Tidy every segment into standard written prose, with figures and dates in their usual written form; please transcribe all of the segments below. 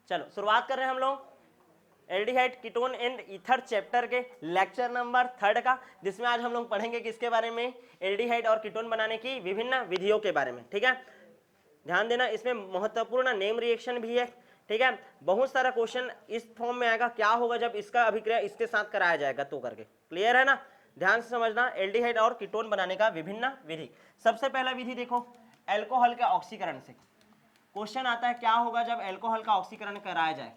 चलो शुरुआत कर रहे हैं हम लोग aldehyde ketone and ether chapter के लेक्चर नंबर 3 का, जिसमें आज हम लोग पढ़ेंगे किसके बारे में, एल्डिहाइड और कीटोन बनाने की विभिन्न विधियों के बारे में। ठीक है, ध्यान देना, इसमें महत्वपूर्ण नेम रिएक्शन भी है। ठीक है, बहुत सारा क्वेश्चन इस फॉर्म में आएगा, क्या होगा जब इसका अभिक्रिया इसके साथ कराया जाएगा तो करके, क्लियर है ना। ध्यान से समझना, एल्डिहाइड और कीटोन बनाने का विभिन्न विधि। सबसे पहला विधि देखो, एल्कोहल के ऑक्सीकरण से क्वेश्चन आता है, क्या होगा जब एल्कोहल का ऑक्सीकरण कराया जाए।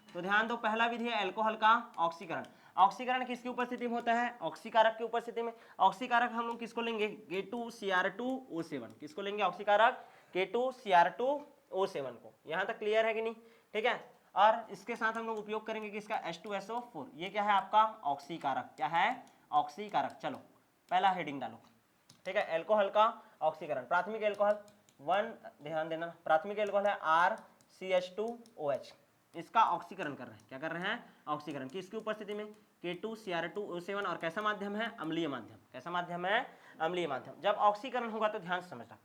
तो ध्यान दो, पहला विधि है एल्कोहल का ऑक्सीकरण। ऑक्सीकरण किसकी उपस्थिति में होता है, ऑक्सीकारक की उपस्थिति में। ऑक्सीकारक हम लोग किसको लेंगे, K2Cr2O7, किसको लेंगे ऑक्सीकारक, K2Cr2O7 को। यहां तक क्लियर है कि नहीं, ठीक है। और इसके साथ हम लोग उपयोग करेंगे किसका, H2SO4, ये क्या है आपका ऑक्सीकारक, क्या है ऑक्सीकारक। चलो पहला हेडिंग डालो, ठीक है, एल्कोहल का ऑक्सीकरण। प्राथमिक एल्कोहल ध्यान देना, प्राथमिक एल्कोहल है RCH2OH, इसका ऑक्सीकरण कर रहे हैं, क्या कर रहे हैं, ऑक्सीकरण, किसकी उपस्थिति में, K2Cr2O7, और कैसा माध्यम है, अम्लीय माध्यम। कैसा माध्यम है, अम्लीय माध्यम। जब ऑक्सीकरण होगा तो ध्यान से समझना,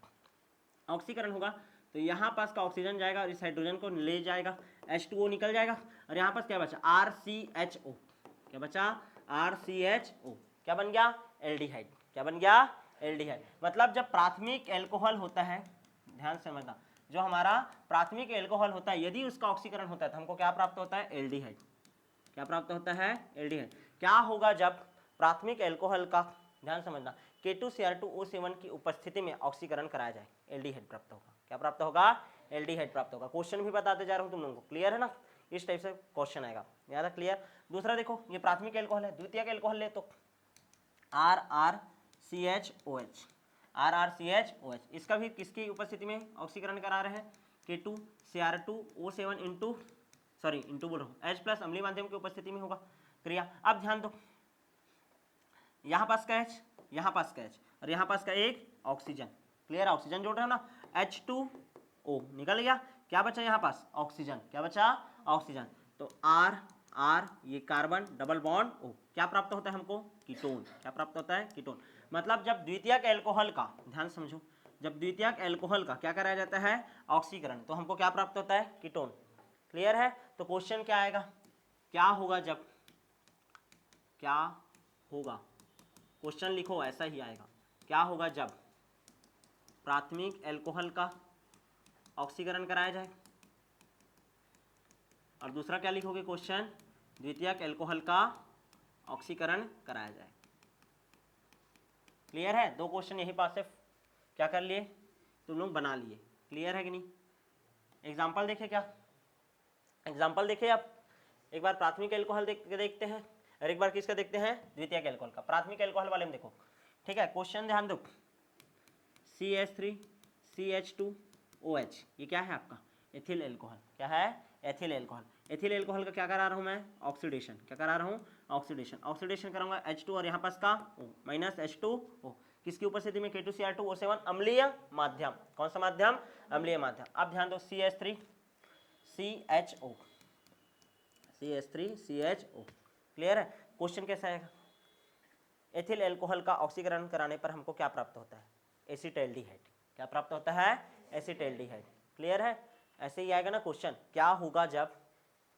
ऑक्सीकरण होगा तो यहाँ पास का ऑक्सीजन जाएगा और इस हाइड्रोजन को ले जाएगा, H2O निकल जाएगा, और यहाँ पास क्या बचा, RCHO, क्या बचा, RCHO, क्या बन गया, एल्डिहाइड। क्या बन गया, एल्डिहाइड। मतलब जब प्राथमिक एल्कोहल होता है, ध्यान से समझना, जो हमारा प्राथमिक एल्कोहल होता है, यदि उसका ऑक्सीकरण होता है तो हमको क्या प्राप्त होता है, एल्डिहाइड। क्या प्राप्त होता है, एल्डिहाइड। क्या होगा जब प्राथमिक एल्कोहल का, ध्यान समझना, K2Cr2O7 की उपस्थिति में ऑक्सीकरण कराया जाए, एल्डिहाइड प्राप्त होगा। क्या प्राप्त होगा, एल्डिहाइड प्राप्त होगा। क्वेश्चन भी बताते जा रहा हूं तुम लोगों को, क्लियर है ना, इस टाइप से क्वेश्चन आएगा, याद है, क्लियर। दूसरा देखो, ये प्राथमिक एल्कोहल है, द्वितीयक एल्कोहल ले तो RRCHOH, RRCHOH, इसका भी किसकी उपस्थिति में ऑक्सीकरण करा रहे हैं, K2Cr2O7 इंटू बोल रहा हूँ, H प्लस अम्लीय माध्यम की उपस्थिति में होगा क्रिया। अब ध्यान दो, यहाँ पास का H, यहाँ पास का H, और यहाँ पास का एक ऑक्सीजन, क्लियर, ऑक्सीजन जोड़ रहे हो ना, H2O निकल गया, क्या बचा यहाँ पास, ऑक्सीजन, क्या बचा, ऑक्सीजन। तो R ये कार्बन डबल बॉन्ड O, क्या प्राप्त होता है हमको, कीटोन। क्या प्राप्त होता है, कीटोन। मतलब जब द्वितीयक एल्कोहल का, ध्यान समझो, जब द्वितीयक एल्कोहल का क्या कराया जाता है, ऑक्सीकरण, तो हमको क्या प्राप्त होता है, कीटोन, क्लियर है। तो क्वेश्चन क्या आएगा, क्या होगा जब, क्या होगा, क्वेश्चन लिखो ऐसा ही आएगा, क्या होगा जब प्राथमिक एल्कोहल का ऑक्सीकरण कराया जाए, और दूसरा क्या लिखोगे क्वेश्चन, द्वितीयक एल्कोहल का ऑक्सीकरण कराया जाए। क्लियर है, दो क्वेश्चन यही पास से क्या कर लिए तुम लोग, बना लिए, क्लियर है कि नहीं। एग्जाम्पल देखे क्या, एग्जाम्पल देखे आप, एक बार प्राथमिक एल्कोहल देखते हैं और एक बार किसका देखते हैं, द्वितीयक एल्कोहल का। प्राथमिक एल्कोहल वाले में देखो, ठीक है, क्वेश्चन ध्यान दो, CH3CH2OH, ये क्या है आपका, एथिल एल्कोहल। क्या है, एथिल एल्कोहल। एथिल एल्कोहल का क्या करा रहा हूँ मैं, ऑक्सीडेशन। क्या करा रहा हूँ, ऑक्सीडेशन। ऑक्सीडेशन करूंगा H2 और यहाँ पास का O माइनस H2O, किसकी उपस्थिति में, K2Cr2O7 अम्लीय माध्यम। कौन सा माध्यम, अम्लीय माध्यम। अब ध्यान दो, CH3CHO, CH3CHO, क्लियर है। क्वेश्चन कैसा आएगा, एथिल एल्कोहल का ऑक्सीकरण कराने पर हमको क्या प्राप्त होता है, एसिटैल्डिहाइड। क्या प्राप्त होता है, एसिटैल्डिहाइड, क्लियर है। ऐसे ही आएगा ना क्वेश्चन, क्या होगा जब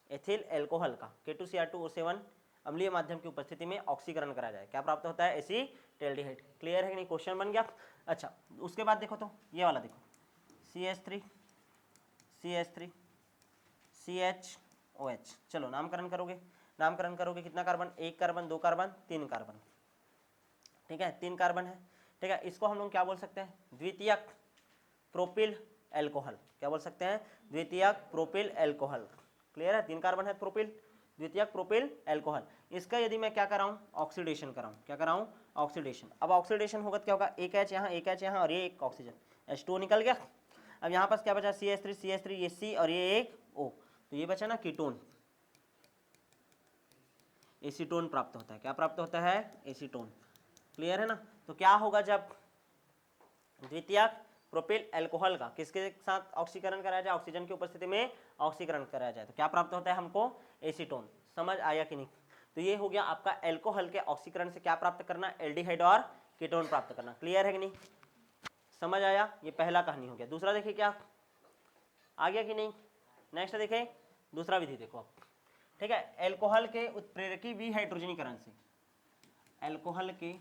एथिल एल्कोहल का K2Cr2O7 अम्लीय माध्यम की उपस्थिति में ऑक्सीकरण कराया जाए, क्या प्राप्त होता है, एसिटैल्डिहाइड, क्लियर है कि नहीं, क्वेश्चन बन गया। अच्छा, उसके बाद देखो, तो ये वाला देखो, CH3CHOH, चलो नामकरण करोगे, नामकरण करोगे, कितना कार्बन, एक कार्बन, दो कार्बन, तीन कार्बन, ठीक है, तीन कार्बन है, ठीक है। इसको हम लोग क्या बोल सकते हैं, द्वितीयक प्रोपिल एल्कोहल। क्या बोल सकते हैं, द्वितीयक प्रोपिल एल्कोहल, क्लियर है, तीन कार्बन है, प्रोपिल, द्वितीयक प्रोपिल एल्कोहल। इसका यदि मैं क्या कराऊं, ऑक्सीडेशन कराऊं, क्या कराऊं, ऑक्सीडेशन। अब ऑक्सीडेशन होगा तो क्या होगा, एक H यहाँ, एक H यहाँ, और ये एक ऑक्सीजन, H2O निकल गया। अब यहाँ पास क्या बचा, CH3 ये C और ये एक O, तो ये बचा ना कीटोन, एसीटोन प्राप्त होता है। क्या प्राप्त होता है, एसीटोन, क्लियर है ना। तो क्या होगा जब द्वितीयक प्रोपिल एल्कोहल का किसके साथ ऑक्सीकरण कराया जाए, ऑक्सीजन की उपस्थिति में ऑक्सीकरण कराया जाए, तो क्या प्राप्त होता है हमको, एसीटोन। समझ आया कि नहीं। तो ये हो गया आपका एल्कोहल के ऑक्सीकरण से क्या प्राप्त करना, एल्डिहाइड और कीटोन प्राप्त करना, क्लियर है कि नहीं, समझ आया। ये पहला कहानी हो गया। दूसरा देखिए क्या आ गया कि नहीं, नेक्स्ट देखें, दूसरा विधि देखो आप, ठीक है। एल्कोहल के उत्प्रेरकी विहाइड्रोजनीकरण से, एल्कोहल के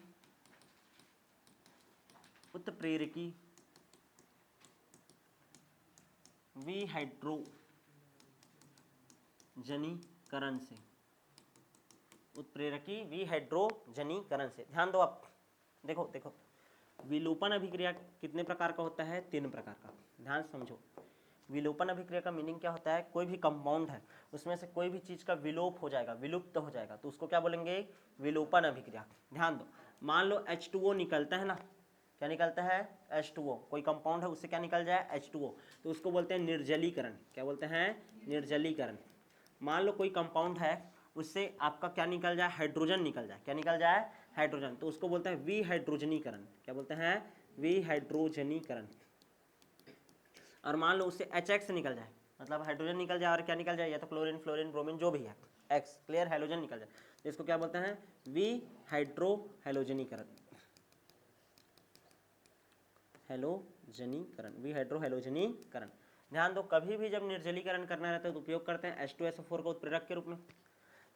उत्प्रेरकी विहाइड्रोजनीकरण से, उत्प्रेरकी विहाइड्रोजनीकरण से, ध्यान दो आप, देखो देखो विलोपन अभिक्रिया कितने प्रकार का होता है? 3 प्रकार का। ध्यान समझो, विलोपन अभिक्रिया का मीनिंग क्या होता है? कोई भी कंपाउंड है उसमें से कोई भी चीज का विलोप हो जाएगा, विलुप्त हो जाएगा, तो उसको क्या बोलेंगे? विलोपन अभिक्रिया। ध्यान दो, मान लो H2O निकलता है ना, क्या निकलता है? H2O, कोई कंपाउंड है उससे क्या निकल जाए? H2O, तो उसको बोलते हैं निर्जलीकरण। क्या बोलते हैं? निर्जलीकरण। मान लो कोई कंपाउंड है उससे आपका क्या निकल जाए? हाइड्रोजन निकल जाए। क्या निकल जाए? हाइड्रोजन, तो उसको बोलते हैं विहाइड्रोजनीकरण। क्या बोलते हैं? विहाइड्रोजनीकरण। और मान लो उससे HX निकल जाए, मतलब हाइड्रोजन निकल जाए और क्या निकल जाए? या तो क्लोरीन, फ्लोरीन, ब्रोमीन जो भी है, X क्लियर, हैलोजन निकल जाए, तो इसको क्या बोलते हैं? विहाइड्रोहैलोजनीकरण। हैलोजनीकरण, विहाइड्रोहैलोजनीकरण। ध्यान दो, कभी भी जब निर्जलीकरण करना रहता है तो उपयोग करते हैं H2SO4 को उत्प्रेरक के रूप में।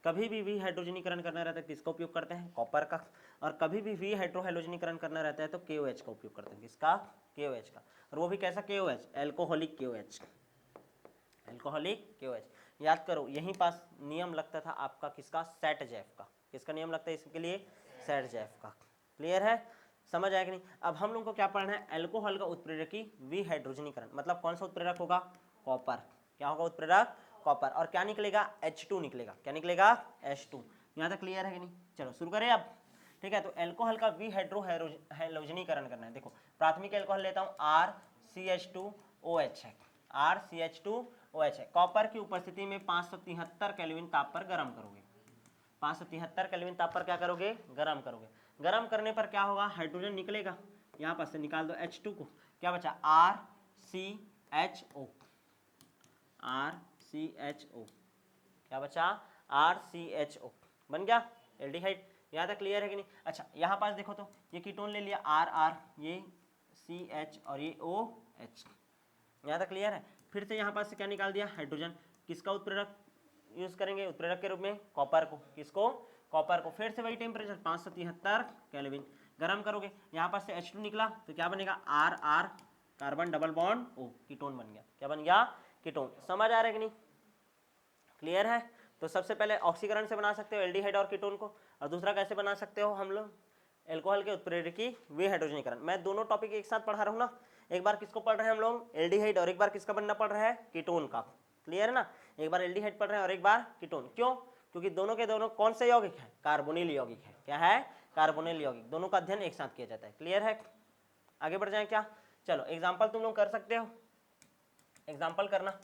कभी भी विहाइड्रोजनीकरण करना रहता है किसका उपयोग करते हैं? कॉपर का। और कभी भी विहाइड्रोहैलोजनीकरण करना रहता है तो KOH का उपयोग करते हैं। किसका? KOH का। और वो भी कैसा KOH? Alcoholic KOH। Alcoholic KOH। याद करो, यहीं पास नियम लगता था आपका किसका? सेट-जेफ का। किसका नियम लगता है इसके लिए? सेट-जेफ का। क्लियर है? समझ आया कि नहीं? अब हम लोग को क्या पढ़ना है? एल्कोहल का उत्प्रेरकी विहाइड्रोजनीकरण, मतलब कौन सा उत्प्रेरक होगा? कॉपर। क्या होगा उत्प्रेरक? कॉपर। और क्या निकलेगा? H2 निकलेगा। क्या निकलेगा? H2। यहाँ तक क्लियर है कि नहीं? चलो शुरू करें अब, ठीक है। तो एल्कोहल का विहाइड्रोहैलोजनीकरण करना है। देखो, प्राथमिक एल्कोहल लेता हूँ, RCH2OH है, RCH2OH है। कॉपर की उपस्थिति में 573 केल्विन ताप पर गर्म करोगे। 573 केल्विन ताप पर क्या करोगे? गर्म करोगे। गर्म करने पर क्या होगा? हाइड्रोजन निकलेगा, यहाँ पर से निकाल दो H2 को, क्या बचा? RCHO। RCHO क्या बचा? RCHO बन गया एल्डिहाइड। यहाँ तक क्लियर है कि नहीं? अच्छा, यहाँ पास देखो तो ये कीटोन ले लिया RR, ये CH और ये OH। यहाँ तक क्लियर है? फिर से यहाँ पास से क्या निकाल दिया? हाइड्रोजन। किसका उत्प्रेरक यूज करेंगे उत्प्रेरक के रूप में? कॉपर को। किसको? कॉपर को। फिर से वही टेम्परेचर 573 केल्विन, गर्म करोगे, यहाँ पास से H2 निकला तो क्या बनेगा? RR, carbon double bond O, ketone बन गया। क्या बन गया? कीटोन। समझ आ रहा है कि नहीं? क्लियर है? तो सबसे पहले ऑक्सीकरण से बना सकते हो एल्डिहाइड और कीटोन को, और दूसरा कैसे बना सकते हो हम लोग? एल्कोहल के उत्प्रेरकी विहाइड्रोजनीकरण। मैं दोनों टॉपिक एक साथ पढ़ा रहा हूँ ना, एक बार किसको पढ़ रहे हैं हम लोग? एल्डिहाइड, और एक बार किसका बनना पड़ रहा है? कीटोन का। क्लियर है ना? एक बार एल्डिहाइड पढ़ रहे हैं और एक बार कीटोन। क्यों? क्योंकि दोनों के दोनों कौन से यौगिक है? कार्बोनिल यौगिक है। क्या है? कार्बोनिल यौगिक। दोनों का अध्ययन एक साथ किया जाता है। क्लियर है? आगे बढ़ जाए क्या? चलो एग्जाम्पल तुम लोग कर सकते हो, एग्जाम्पल करना।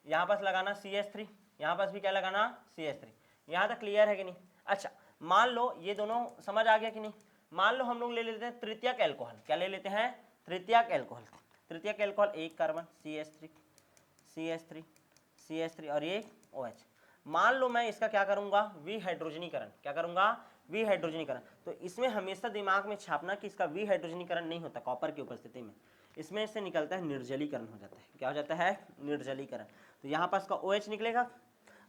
यहाँ पास लगाना CH3, यहाँ पास भी क्या लगाना? CH3। यहाँ तक क्लियर है कि नहीं? अच्छा, मान लो ये दोनों समझ आ गया कि नहीं? मान लो हम लोग ले लेते हैं तृतीयक एल्कोहल। क्या ले लेते हैं? तृतीयक एल्कोहल। तृतीयक एल्कोहल, एक कार्बन, CH3, CH3, CH3 और ये OH। मान लो मैं इसका क्या करूंगा? विहाइड्रोजनीकरण। क्या करूंगा? विहाइड्रोजनीकरण। तो इसमें हमेशा दिमाग में छापना कि इसका विहाइड्रोजनीकरण नहीं होता कॉपर की उपस्थिति में, इसमें से निकलता है निर्जलीकरण हो जाता है। क्या हो जाता है? निर्जलीकरण। तो यहाँ पास का OH निकलेगा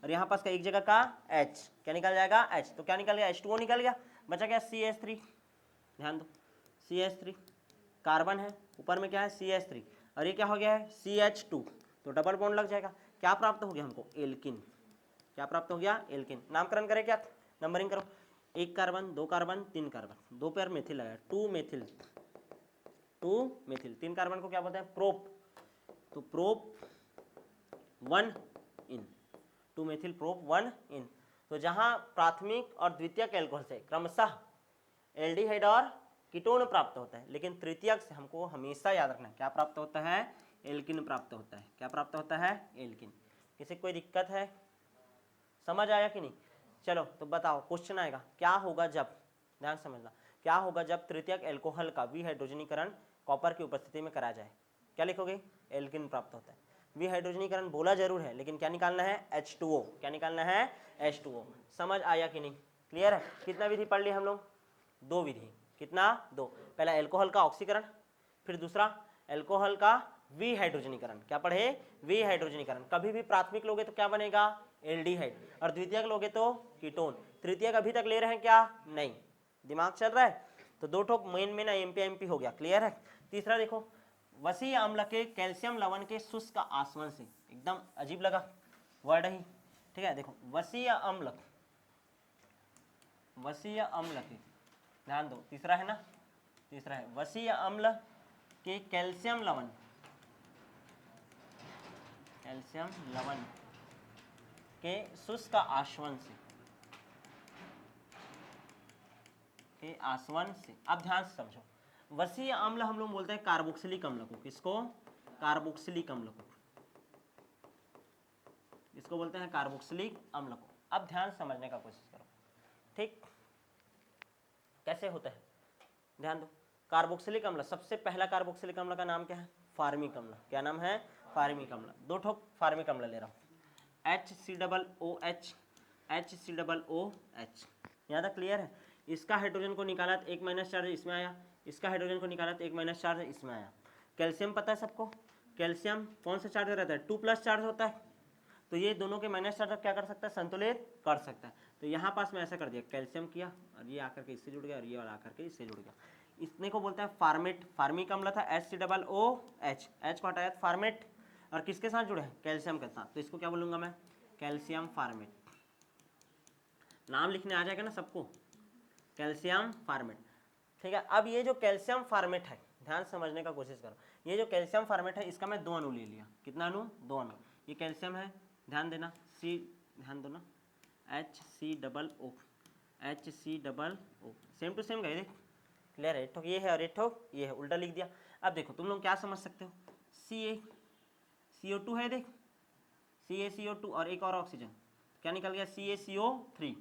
और यहाँ पास का एक जगह का H, क्या निकल जाएगा? H। तो क्या निकल गया? H2O निकल गया, बचा क्या? CH3। ध्यान दो, CH3 कार्बन है, ऊपर में क्या है? CH3, और ये क्या हो गया है? CH2, तो डबल बॉन्ड लग जाएगा। क्या प्राप्त हो गया हमको? एल्किन। क्या प्राप्त हो गया? एल्किन। नामकरण करें क्या? नंबरिंग करो, एक कार्बन, दो कार्बन, तीन कार्बन, दो पर मेथिल लगा, 2 मेथिल, 2 मेथिल। तीन कार्बन को क्या बोलते हैं? प्रोप। तो प्रोप 1 इन, 2 मेथिल प्रोप 1 इन। तो जहां प्राथमिक और द्वितीयक एल्कोहल से क्रमशः एल्डिहाइड और कीटोन प्राप्त होता है, लेकिन तृतीयक से हमको हमेशा याद रखना है क्या प्राप्त होता है? एल्किन प्राप्त होता है। क्या प्राप्त होता है? एल्किन। किसी कोई दिक्कत है? समझ आया कि नहीं? चलो तो बताओ, क्वेश्चन आएगा, क्या होगा जब, ध्यान समझना, क्या होगा जब तृतीयक एल्कोहल का विहाइड्रोजनीकरण कॉपर की उपस्थिति में करा जाए? क्या लिखोगे? एल्किन प्राप्त होता है। विहाइड्रोजनीकरण बोला जरूर है, लेकिन क्या निकालना है? H2O। क्या निकालना है? H2O। समझ आया कि नहीं? क्लियर है? कितना विधि पढ़ लिया हम लोग? 2 विधि। कितना? 2। पहला एल्कोहल का ऑक्सीकरण, फिर दूसरा एल्कोहल का वी हाइड्रोजनीकरण। क्या पढ़े? वी हाइड्रोजनीकरण। कभी भी प्राथमिक लोगे तो क्या बनेगा? एल्डिहाइड, और द्वितीयक लोगे तो कीटोन। तृतीयक अभी तक ले रहे हैं क्या? नहीं, दिमाग चल रहा है। तो दो ठोक मेन एमपी हो गया, क्लियर है। तीसरा देखो, वसीय अम्ल के कैल्शियम लवण के शुष्क आसवन से, एकदम अजीब लगा वर्ड ही, ठीक है। देखो वसीय अम्ल के, ध्यान दो, तीसरा है ना, तीसरा है वसीय अम्ल के कैल्शियम लवण के शुष्क आसवन से, अब ध्यान से समझो। वसीय अम्ल हम लोग बोलते हैं कार्बोक्सिलिक अम्ल को। किसको? कार्बोक्सिलिक अम्ल को। इसको बोलते हैं कार्बोक्सिलिक अम्ल को। अब ध्यान समझने का कोशिश करो, ठीक? कैसे होता है, ध्यान दो। कार्बोक्सिलिक अम्ल, सबसे पहला कार्बोक्सिलिक अम्ल का नाम क्या है? फार्मिक अम्ल। क्या नाम है? फार्मिक अम्ल। दो ठोक फार्मिक अम्ल ले रहा हूँ, HCOOH, HCOOH। यहाँ तक क्लियर है? इसका हाइड्रोजन को निकाला तो एक माइनस चार्ज इसमें आया, इसका हाइड्रोजन को निकाला तो एक माइनस चार्ज इसमें आया। कैल्शियम पता है सबको, कैल्शियम कौन सा चार्ज रहता है? 2+ चार्ज होता है। तो ये दोनों के माइनस चार्ज क्या कर सकता है? संतुलित कर सकता है। तो यहाँ पास में ऐसा कर दिया, कैल्शियम किया और ये आकर के इससे जुड़ गया और ये वाला आकर के इससे जुड़ गया। इसने को बोलते हैं फार्मेट। फार्मिक अम्ल था HCOOH, H को हटाया फार्मेट, और किसके साथ जुड़े हैं? कैल्शियम के साथ। तो इसको क्या बोलूंगा मैं? Calcium format. नाम लिखने आ जाएगा ना सबको, कैल्शियम फार्मेट, ठीक है। अब ये जो कैल्शियम फार्मेट है, ध्यान समझने का कोशिश करो। ये जो कैल्शियम फार्मेट है, इसका मैं 2 अणु ले लिया। कितना अणु? 2 अणु। ये कैल्शियम है, ध्यान देना, C, ध्यान दो ना, HCOO, HCOO, same to same गए, देख क्लियर है। एक ठोक ये है और एक ठोक ये है, उल्टा लिख दिया। अब देखो तुम लोग क्या समझ सकते हो, CO2 है, देख CaCO2 और एक और ऑक्सीजन, क्या निकल गया? CaCO3।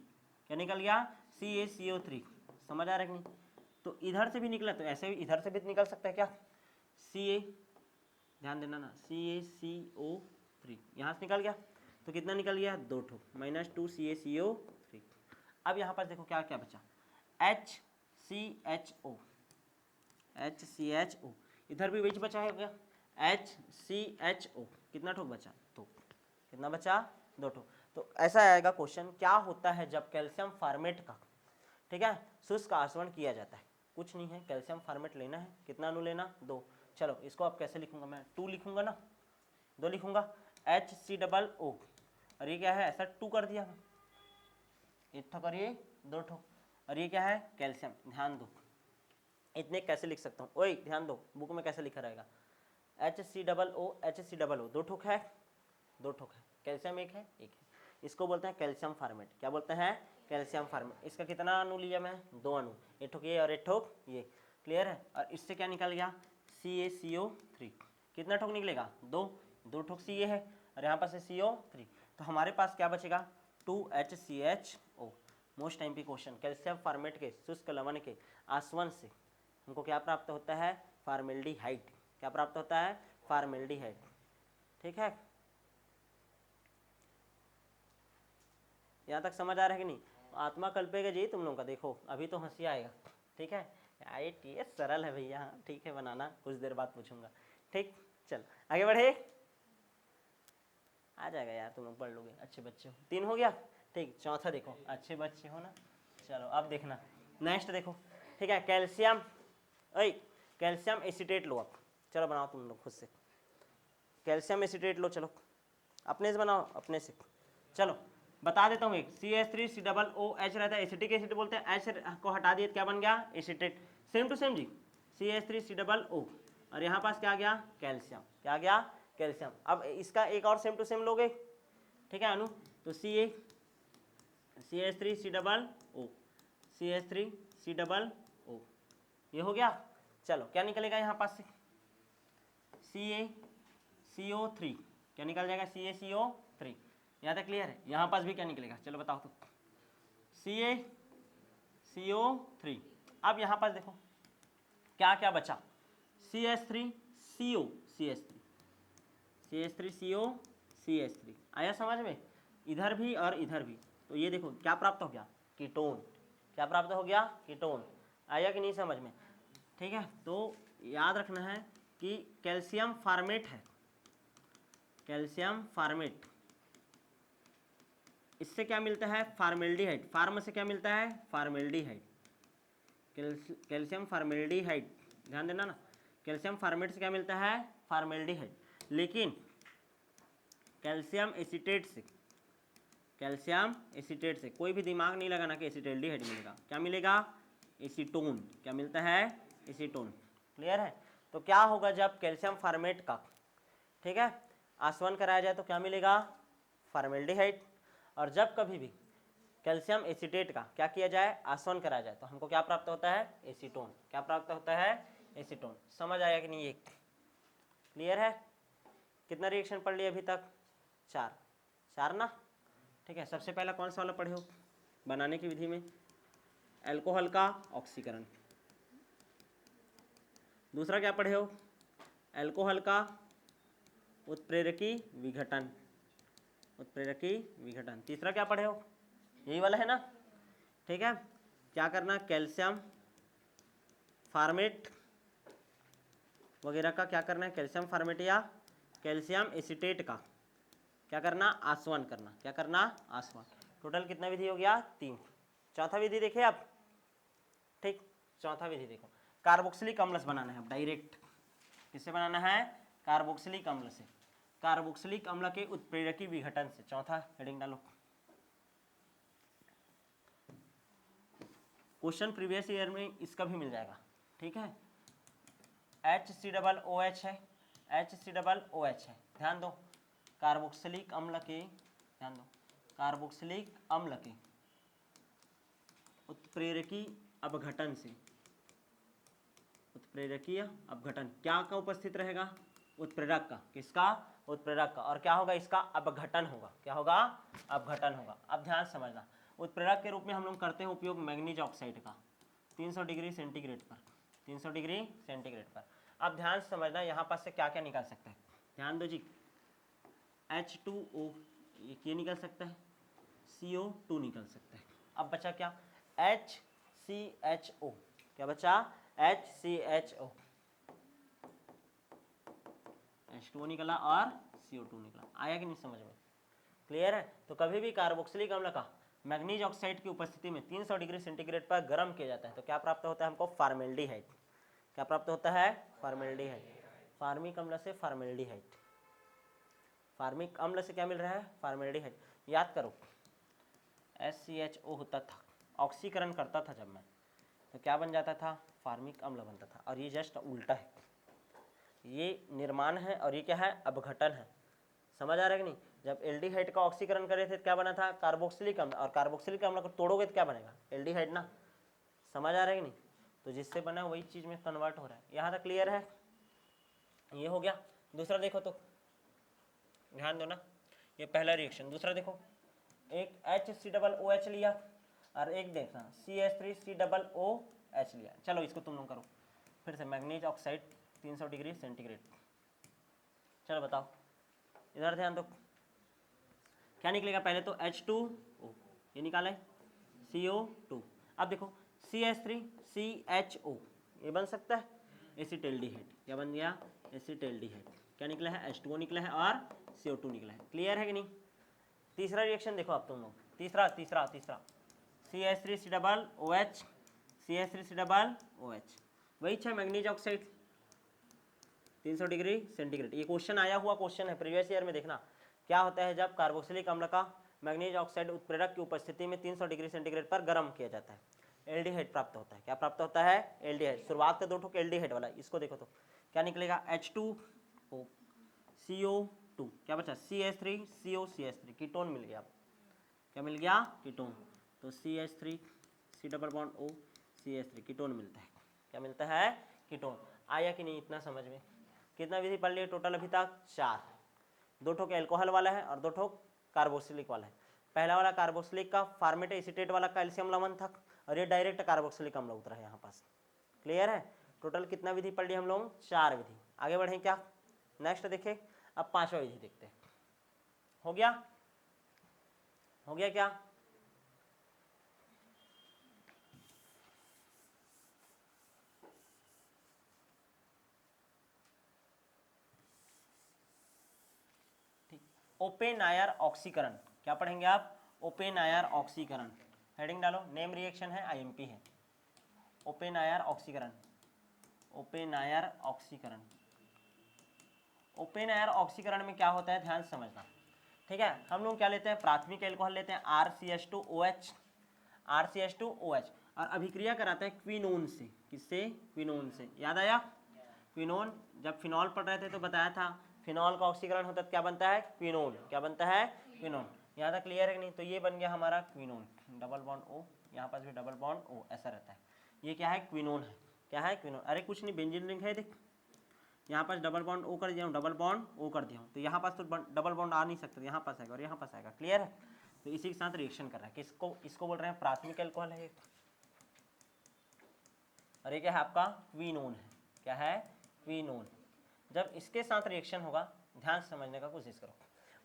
क्या निकल गया? CaCO3। समझ आ रहा है कि नहीं? तो इधर से भी निकला तो ऐसे भी इधर से भी निकल सकता है क्या? Ca, ध्यान देना ना, CaCO3 यहाँ से निकल गया, तो कितना निकल गया? 2 ठो, -2 CaCO3। अब यहाँ पर देखो क्या क्या बचा, HCHO, इधर भी वही बचा है क्या? HCHO, कितना ठोक बचा? 2। कितना बचा? 2 ठोक। तो ऐसा आएगा क्वेश्चन, क्या होता है जब कैल्शियम फार्मेट का, ठीक है, शुष्क आसवन किया जाता है? कुछ नहीं है, कैल्शियम फार्मेट लेना है। कितना अणु लेना? 2। चलो इसको अब कैसे लिखूंगा मैं? 2 लिखूंगा ना, 2 लिखूंगा, HCOO, और ये क्या है? ऐसा 2 कर दिया, एक ठोक और ये 2 ठोक, और ये क्या है? कैल्शियम। ध्यान दो, इतने कैसे लिख सकता हूँ? ओए ध्यान दो, बुक में कैसे लिखा रहेगा? HCOO, 2 ठोक है, 2 ठोक है, कैल्शियम एक है। इसको बोलते हैं कैल्शियम फार्मेट। क्या बोलते हैं? Calcium format. इसका कितना अणु लिया मैं? 2 अणु, एक ठोक ये और एक ठोक ये, क्लियर है। और इससे क्या निकल गया? CaCO3। कितना ठोक निकलेगा? 2 ठोक Ca है और यहाँ पर से CO3, तो हमारे पास क्या बचेगा? 2HCHO। मोस्ट टाइम पे क्वेश्चन, कैल्शियम फार्मेट के शुष्क लवण के आसवन से हमको क्या प्राप्त होता है? फॉर्मेल्डिहाइड। क्या प्राप्त होता है? फॉर्मेल्डिहाइड, ठीक है। यहाँ तक समझ आ रहा है कि नहीं? आत्मा कल्पेगा जी तुम लोगों का, देखो अभी तो हंसी आएगा, ठीक है। ये सरल है भैया, ठीक है, बनाना कुछ देर बाद पूछूंगा, ठीक। चल आगे बढ़े, आ जाएगा यार, तुम लोग पढ़ लोगे, अच्छे बच्चे हो। 3 हो गया, ठीक। चौथा देखो, अच्छे बच्चे हो ना, चलो अब देखना नेक्स्ट देखो, ठीक है। कैल्शियम, कैल्शियम एसीटेट लो, अब चलो बनाओ तुम लोग खुद से, कैल्शियम एसीटेट लो, चलो अपने से बनाओ, अपने से। चलो बता देता हूँ, एक CH3COOH रहता है, एसिटिक एसिड बोलते हैं, H को हटा दिए क्या बन गया? एसीटेट। सेम टू सेम जी, CH3COO, और यहाँ पास क्या गया? कैल्शियम। क्या गया? कैल्शियम। अब इसका एक और सेम टू सेम लोगे, ठीक है अनु, तो CH3COO, CH3COO, ये हो गया। चलो क्या निकलेगा यहाँ पास से? CaCO3, क्या निकल जाएगा? CaCO3। यहाँ तक क्लियर है? यहाँ पास भी क्या निकलेगा? चलो बताओ तो, CaCO3। अब यहाँ पास देखो क्या क्या बचा? CH3CO, CH3CO, आया समझ में? इधर भी और इधर भी, तो ये देखो क्या प्राप्त हो गया? कीटोन। क्या प्राप्त हो गया? कीटोन। आया कि नहीं समझ में? ठीक है, तो याद रखना है कि कैल्शियम फार्मेट है, कैल्शियम फार्मेट, इससे क्या मिलता है फार्मेल्डिहाइड, फार्म से क्या मिलता है फार्मेल्डिहाइड, कैल्शियम फार्मेल्डिहाइड, ध्यान देना ना, कैल्शियम फार्मेट से क्या मिलता है फार्मेल्डिहाइड। लेकिन कैल्शियम एसीटेट से, कैल्शियम एसीटेट से कोई भी दिमाग नहीं लगाना कि एसीटल्डिहाइड मिलेगा, क्या मिलेगा एसीटोन, क्या मिलता है एसीटोन। क्लियर है। तो क्या होगा जब कैल्शियम फार्मेट का, ठीक है, आसवन कराया जाए तो क्या मिलेगा फार्मेल्डिहाइड, और जब कभी भी कैल्शियम एसीटेट का क्या किया जाए आसवन कराया जाए तो हमको क्या प्राप्त होता है एसीटोन, क्या प्राप्त होता है एसीटोन। समझ आया कि नहीं ये क्लियर है। कितना रिएक्शन पढ़ लिया अभी तक चार, चार ना, ठीक है। सबसे पहला कौन सा वाला पढ़े हो बनाने की विधि में, अल्कोहल का ऑक्सीकरण। दूसरा क्या पढ़े हो अल्कोहल का उत्प्रेरकी विघटन, उत्प्रेरकी विघटन। तीसरा क्या पढ़े हो यही वाला है ना, ठीक है। क्या करना कैल्शियम फार्मेट वगैरह का क्या करना है, कैल्शियम फार्मेट या कैल्शियम एसीटेट का क्या करना आसवन करना, क्या करना आसवन। टोटल कितना विधि हो गया तीन। चौथा विधि देखे आप, ठीक, चौथा विधि देखो, कार्बोक्सिलिक अम्ल से बनाना है अब डायरेक्ट। किससे बनाना है कार्बोक्सिलिक अम्ल से, कार्बोक्सिलिक अम्ल के उत्प्रेरकी विघटन से। चौथा हेडिंग डालो। क्वेश्चन प्रीवियस ईयर में इसका भी मिल जाएगा, ठीक है। HCOOH है, HCOOH है, ध्यान दो कार्बोक्सिलिक अम्ल के, ध्यान दो कार्बोक्सिलिक अम्ल के उत्प्रेरकी अपघटन से, उत्प्रेरकीय अपघटन क्या का उपस्थित रहेगा उत्प्रेरक का, किसका उत्प्रेरक का, और क्या होगा इसका अपघटन होगा, क्या होगा अपघटन होगा। अब ध्यान समझना, उत्प्रेरक के रूप में हम लोग करते हैं उपयोग मैग्नीज ऑक्साइड का 300 डिग्री सेंटीग्रेड पर, 300 डिग्री सेंटीग्रेड पर। अब ध्यान समझना यहाँ पास से क्या क्या निकल सकता है, ध्यान दो जी, H2O ये निकल सकता है, CO2 निकल सकता है। अब बचा क्या HCHO, क्या बचा HCHO, H2O निकला और CO2 निकला। आया कि नहीं समझ में, क्लियर है। तो कभी भी कार्बोक्सिलिक अम्ल का मैग्नीज ऑक्साइड की उपस्थिति में 300 डिग्री सेंटीग्रेड पर गर्म किया जाता है तो क्या प्राप्त होता है हमको फार्मेल्डिहाइड, क्या प्राप्त होता है फार्मेल्डिहाइड, फार्मिक अम्ल से फार्मेल्डिहाइड, फार्मिक अम्ल से क्या मिल रहा है फार्मेल्डिहाइड। याद करो HCHO होता था, ऑक्सीकरण करता था जब मैं, तो क्या बन जाता था फार्मिक अम्ल बनता था, और ये जस्ट उल्टा है, ये निर्माण है और ये क्या है अपघटन है। समझ आ रहा है कि नहीं। जब एल्डिहाइड का ऑक्सीकरण करे थे तो क्या बना था कार्बोक्सिलिक अम्ल, और कार्बोक्सिलिक अम्ल को तोड़ोगे तो क्या बनेगा एल्डिहाइड ना। समझ आ रहा है कि नहीं। तो जिससे बना वही चीज में कन्वर्ट हो रहा है। यहाँ तक क्लियर है, ये हो गया। दूसरा देखो तो ध्यान दो ना, ये पहला रिएक्शन। दूसरा देखो, एक HCOOH लिया और एक देखना CH3COOH लिया। चलो इसको तुम लोग करो फिर से, मैग्नीज ऑक्साइड 300 डिग्री सेंटीग्रेड। चलो बताओ, इधर ध्यान दो, क्या निकलेगा पहले तो H2O, ये निकाला है CO2। अब देखो CH3CHO, ये बन सकता है एसीटल्डिहाइड, क्या बन गया एसीटल्डिहाइड। क्या निकला है H2O निकला है और CO2 निकला है। क्लियर है कि नहीं। तीसरा रिएक्शन देखो आप तुम लोग, तीसरा तीसरा तीसरा CH3COOH, CH3COOH, वही है मैग्नीज ऑक्साइड 300 डिग्री सेंटीग्रेड। ये क्वेश्चन आया हुआ क्वेश्चन है प्रीवियस ईयर में। देखना क्या होता है जब कार्बोक्सिलिक अम्ल का मैग्नीज ऑक्साइड उत्प्रेरक की उपस्थिति में 300 डिग्री सेंटीग्रेड पर गर्म किया जाता है, एल्डिहाइड प्राप्त होता है। क्या प्राप्त होता है एल्डिहाइड। शुरुआत का दो ठोक एल्डिहाइड वाला, इसको देखो तो क्या निकलेगा H2O CO2, क्या बचा CH3CO CH3, कीटोन मिल गया। क्या मिल गया कीटोन। तो CH3 C double bond O CH3 ketone मिलता है। क्या मिलता है कीटोन। आया कि नहीं इतना समझ में। कितना विधि पढ़ लिए टोटल अभी तक चार, दो ठोक एल्कोहल वाला है और दो ठोक कार्बोक्सिलिक वाला है। पहला वाला कार्बोक्सिलिक का फार्मेट एसीटेट वाला कैल्शियम लवण था और ये डायरेक्ट कार्बोक्सिलिक अम्ल उतरा है यहाँ पास। क्लियर है। टोटल कितना विधि पढ़ लिए हम लोग चार विधि। आगे बढ़े क्या नेक्स्ट देखे, अब पांचवा विधि देखते हैं। हो गया, हो गया क्या ओपेन आयर ऑक्सीकरण, क्या पढ़ेंगे आप? ओपेन आयर ऑक्सीकरण। हेडिंग डालो, नेम रिएक्शन है, आईएमपी है। ओपेन आयर ऑक्सीकरण, ओपेन आयर ऑक्सीकरण। ओपेन आयर ऑक्सीकरण में क्या होता है ध्यान से समझना, ठीक है। हम लोग क्या लेते हैं, प्राथमिक एल्कोहल लेते हैं RCH2OH, RCH2OH, और अभिक्रिया कराते हैं क्विनोन से। किससे? क्विनोन से। याद आया? क्विनोन, जब फिनॉल पढ़ रहे थे तो बताया था फिनॉल का ऑक्सीकरण होता है क्या बनता है? क्विनोन। क्या बनता है? क्विनोन। यहाँ तक क्लियर है कि नहीं? तो ये बन गया हमारा क्विनोन, डबल बॉन्ड O, यहाँ पास भी डबल बॉन्ड O, ऐसा रहता है। ये क्या है? क्विनोन है। क्या है? क्विनोन। अरे कुछ नहीं, बेंजीन रिंग है, देख यहाँ पास डबल बॉन्ड O कर दिया हूँ, डबल बॉन्ड O कर दिया हूँ, तो यहाँ पास तो डबल बॉन्ड आ नहीं सकता, यहाँ पास आएगा और यहाँ पास आएगा। क्लियर है? तो इसी के साथ रिएक्शन कर रहा है। किसको? इसको बोल रहे हैं प्राथमिक एल्कोहल है, और ये क्या है आपका? क्विनोन है। क्या है? क्विनोन। जब इसके साथ रिएक्शन होगा, ध्यान से समझने का कोशिश करो।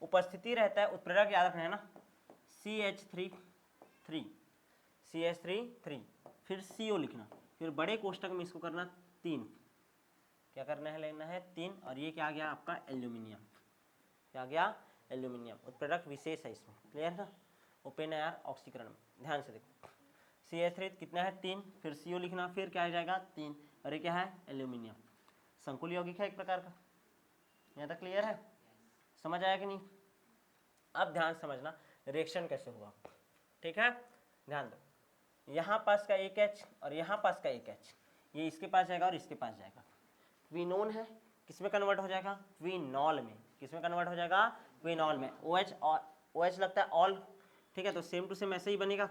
उपस्थिति रहता है, उत्प्रेरक याद रखना है ना, CH3, CH3, फिर CO लिखना, फिर बड़े कोष्टक में इसको करना 3, क्या करना है? लेना है 3, और ये क्या आ गया आपका? एल्यूमिनियम। क्या आ गया? एल्यूमिनियम। उत्प्रेरक विशेष है इसमें। क्लियर ना? ओपेन आयर ऑक्सीकरण में ध्यान से देखो, CH3 कितना है? 3, फिर CO लिखना, फिर क्या आ जाएगा? 3, और ये क्या है? एल्यूमिनियम। संकुल यौगिक है एक प्रकार का। यहाँ तक क्लियर है? समझ आया कि नहीं? अब ध्यान समझना रिएक्शन कैसे हुआ, ठीक है? ध्यान दो, यहाँ पास का एक H और यहाँ पास का एक H, ये इसके पास जाएगा और इसके पास जाएगा। क्विनोन है, किसमें कन्वर्ट हो जाएगा? क्विनॉल में। किसमें कन्वर्ट हो जाएगा? क्विनॉल में। OH और OH लगता है ऑल, ठीक है, तो सेम टू सेम ऐसे ही बनेगा।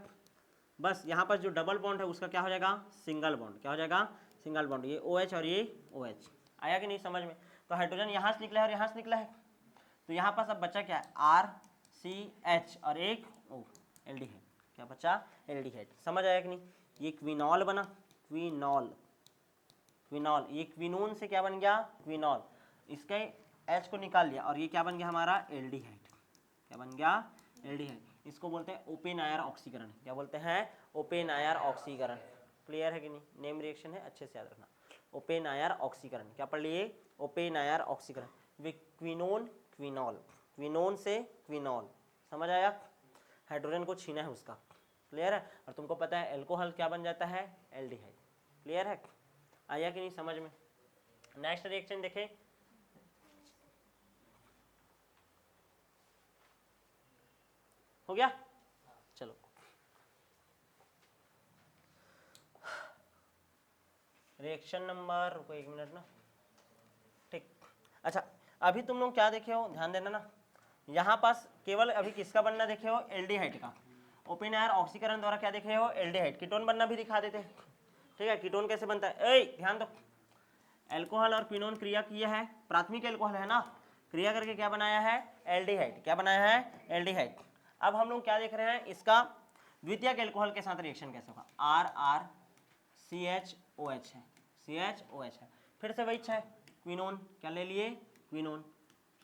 बस यहाँ पर जो डबल बॉन्ड है उसका क्या हो जाएगा? Single bond. क्या हो जाएगा? Single bond. ये OH और ये OH। आया कि नहीं समझ में? तो हाइड्रोजन यहाँ से निकला है और यहाँ से निकला है, तो यहाँ पास अब बचा क्या है? RCH और एक O, एल्डिहाइड। क्या बचा? एल्डिहाइड। समझ आया कि नहीं? ये क्विनॉल बना, क्विनॉल, क्विनॉल। ये क्विनोन से क्या बन गया? क्विनॉल। इसके H को निकाल लिया और ये क्या बन गया हमारा? एल्डिहाइड। क्या बन गया? एल्डिहाइड। इसको बोलते हैं ओपेन आयर ऑक्सीकरण। क्या बोलते हैं? ओपेन आयर ऑक्सीकरण। क्लियर है कि नहीं? नेम रिएक्शन है, अच्छे से याद रखना। ओपेन आयर ऑक्सीकरण, क्या पढ़ लिए? ओपेन आयर ऑक्सीकरण। वे क्विनोन, क्विनॉल, क्विनोन से क्विनॉल। समझ आया? हाइड्रोजन को छीना है उसका। क्लियर है? और तुमको पता है एल्कोहल क्या बन जाता है? एल्डिहाइड। क्लियर है? आया कि नहीं समझ में? नेक्स्ट रिएक्शन देखें, हो गया? चलो, रिएक्शन नंबर, रुको 1 मिनट ना, ठीक। अच्छा, अभी तुम लोग क्या देखे हो, ध्यान देना ना, यहाँ पास केवल अभी किसका बनना देखे हो? एल्डिहाइड का। ओपेन आयर ऑक्सीकरण द्वारा क्या देखे हो? एल्डिहाइड। कीटोन बनना भी दिखा देते हैं, ठीक है? कीटोन कैसे बनता है? ए ध्यान दो, एल्कोहल और क्विनोन क्रिया किया है, प्राथमिक एल्कोहल है ना, क्रिया करके क्या बनाया है? एल्डिहाइड। क्या बनाया है? एल्डिहाइड। अब हम लोग क्या देख रहे हैं? इसका द्वितीयक एल्कोहल के साथ रिएक्शन कैसे होगा? RRCHOH है, CHOH है, फिर से वही है क्विनोन। क्या ले लिए? क्विनोन।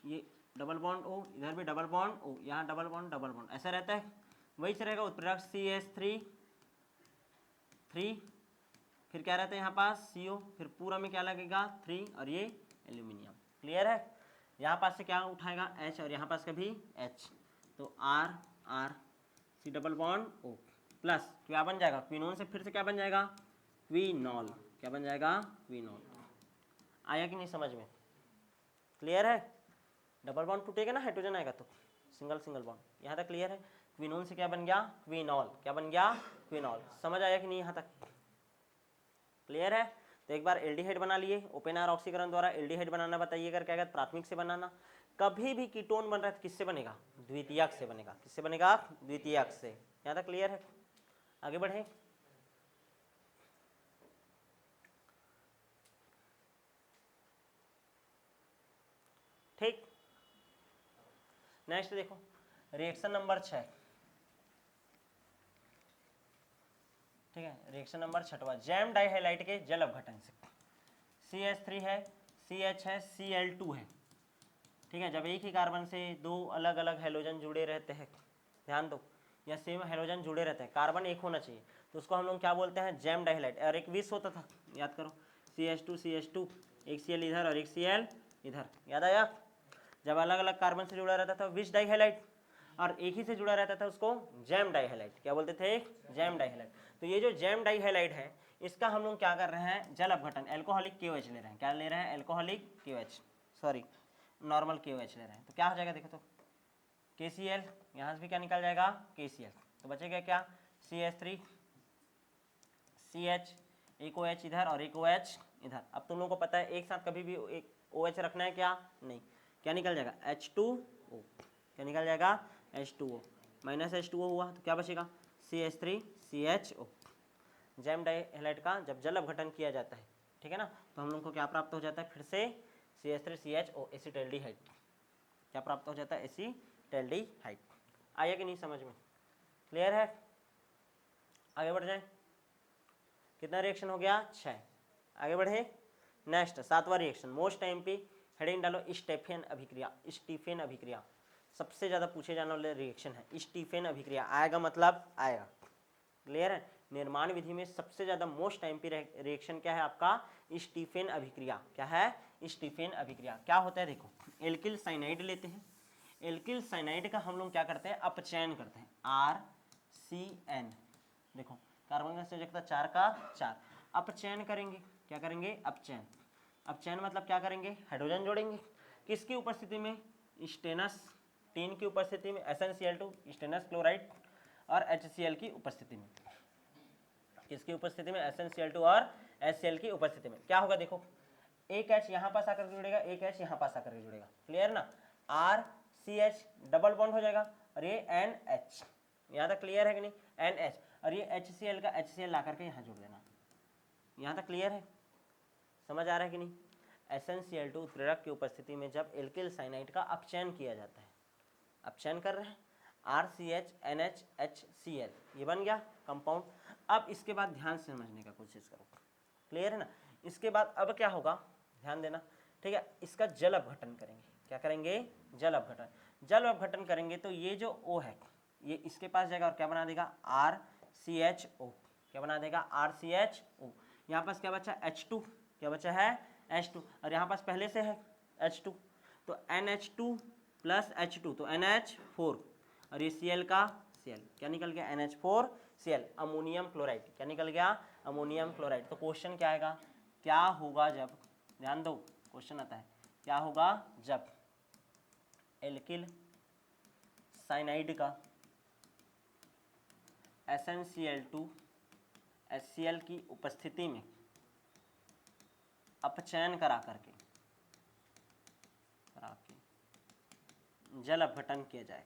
ये डबल बॉन्ड O, इधर भी डबल बॉन्ड O, यहाँ डबल बॉन्ड, ऐसा रहता है। वही से रहेगा उत्प्रेरक CH3, फिर क्या रहता है यहाँ पास? CO, फिर पूरा में क्या लगेगा? 3, और ये एल्यूमिनियम। क्लियर है? यहाँ पास से क्या उठाएगा? H, और यहाँ पास का भी H, तो R C double bond O plus क्या बन जाएगा? क्विनोन से फिर से क्या बन जाएगा? क्विनॉल। क्या बन जाएगा? क्विनॉल। आया कि नहीं समझ में? क्लियर है? डबल बॉन्ड टूटेगा ना, हाइड्रोजन आएगा तो सिंगल सिंगल बॉन्ड। यहाँ तक क्लियर है? क्विनोन से क्या बन गया? क्विनॉल। क्या बन गया? क्विनॉल। समझ आया कि नहीं यहाँ तक? क्लियर है? तो एक बार एल्डिहाइड बना लिए, ओपेन आयर ऑक्सीकरण द्वारा एल्डिहाइड बनाना बताइएगा, क्या कहते? प्राथमिक से बनाना। कभी भी कीटोन बन रहा है तो किससे बनेगा? द्वितीयक से बनेगा। किससे बनेगा? द्वितीयक से। यहाँ तक क्लियर है? आगे बढ़े। ठीक, नेक्स्ट देखो, रिएक्शन नंबर 6, ठीक है? रिएक्शन नंबर 6वां, जैम डाइहैलाइड के जल अपघटन से। CH3 है, CH है, Cl2 है, ठीक है? जब एक ही कार्बन से दो अलग अलग हैलोजन जुड़े रहते हैं, ध्यान दो, या सेम हैलोजन जुड़े रहते हैं, कार्बन एक होना चाहिए, तो उसको हम लोग क्या बोलते हैं? जैम डाइहैलाइड। और एक विष होता था, याद करो, CH2 एक Cl इधर और एक Cl इधर, याद आया? जब अलग अलग कार्बन से जुड़ा रहता था विच डाइहैलाइड, और एक ही से जुड़ा रहता था उसको जैम डाइहैलाइड, क्या बोलते थे, जैम डाइहैलाइड। तो ये जो जैम डाइहैलाइड है इसका हम लोग क्या कर रहे हैं, जल अपघटन, एल्कोहलिक KOH ले रहे हैं, क्या ले रहे हैं, alcoholic KOH, sorry normal KOH ले रहे हैं। तो क्या हो जाएगा देखो, तो KCl, यहाँ से भी क्या निकल जाएगा, KCl, तो बचेगा क्या, CH3 CH, एक OH इधर और एक OH इधर। अब तुम लोगों को पता है एक साथ कभी भी एक OH रखना है क्या, नहीं, क्या निकल जाएगा, H2O, क्या निकल जाएगा, H2O, माइनस H2O हुआ तो क्या बचेगा, CH3 CHO। जैम डाइहैलाइड का जब जल अपघटन किया जाता है, ठीक है ना, तो हम लोग को क्या प्राप्त हो जाता है, फिर से CH3 CHO, एसिटैल्डिहाइड, क्या प्राप्त हो जाता है, एसिटैल्डिहाइड। आया कि नहीं समझ में, क्लियर है, आगे बढ़ जाए। कितना रिएक्शन हो गया, 6, आगे बढ़े। नेक्स्ट 7वां रिएक्शन, मोस्ट टाइम पे हेडिंग डालो, स्टीफेन अभिक्रिया, स्टीफेन अभिक्रिया सबसे ज्यादा पूछे जाने वाले रिएक्शन है, स्टीफेन अभिक्रिया, आएगा मतलब आएगा, क्लियर है। निर्माण विधि में सबसे ज्यादा मोस्ट टाइम पे रिएक्शन क्या है आपका, स्टीफेन अभिक्रिया, क्या है, स्टीफेन अभिक्रिया। क्या होता है देखो, एल्किल साइनाइड लेते हैं, एल्किल साइनाइड का हम लोग क्या करते हैं, अपचयन करते हैं, RCN, देखो कार्बन का संयोजकता 4 का 4, अपचयन करेंगे, क्या करेंगे, अपचयन, अपचयन मतलब क्या करेंगे, हाइड्रोजन जोड़ेंगे, किसकी उपस्थिति में, स्टेनस टीन की उपस्थिति में, SnCl2 स्टेनस क्लोराइड और HCl की उपस्थिति में, किसकी उपस्थिति में, SnCl2 और HCl की उपस्थिति में। क्या होगा देखो, एक H यहाँ पास आकर के जुड़ेगा, एक H यहाँ पास आकर के जुड़ेगा, क्लियर ना, RCH डबल बॉन्ड हो जाएगा और ये NH, यहाँ तक क्लियर है कि नहीं, NH, और ये HCl का HCl ला करके यहाँ जोड़ देना, यहाँ तक क्लियर है, समझ आ रहा है कि नहीं। SnCl2 उत्प्रेरक की उपस्थिति में जब एल्किल साइनाइड का अपचयन किया जाता है, अपचयन कर रहे हैं, RCH NH HCl, ये बन गया कंपाउंड। अब इसके बाद ध्यान से समझने का कोशिश करो, क्लियर है ना। इसके बाद अब क्या होगा, ध्यान देना, ठीक है, इसका जल अपघटन करेंगे, क्या करेंगे, जल अपघटन, जल अपघटन करेंगे तो ये जो O है ये इसके पास जाएगा और क्या बना देगा, RCHO, क्या बना देगा, RCHO। यहाँ पास क्या बचा, H2, क्या बचा है, H2, और यहाँ पास पहले से है H2, तो NH2 प्लस H2 तो NH4, और ये Cl का Cl, क्या निकल गया, NH4Cl, अमोनियम क्लोराइड, क्या निकल गया, अमोनियम क्लोराइड। तो क्वेश्चन क्या आएगा, क्या होगा जब, ध्यान दो क्वेश्चन आता है, क्या होगा जब एल्किल साइनाइड का SnCl2 HCl की उपस्थिति में अपचयन करा करके जल अपघटन किया जाए,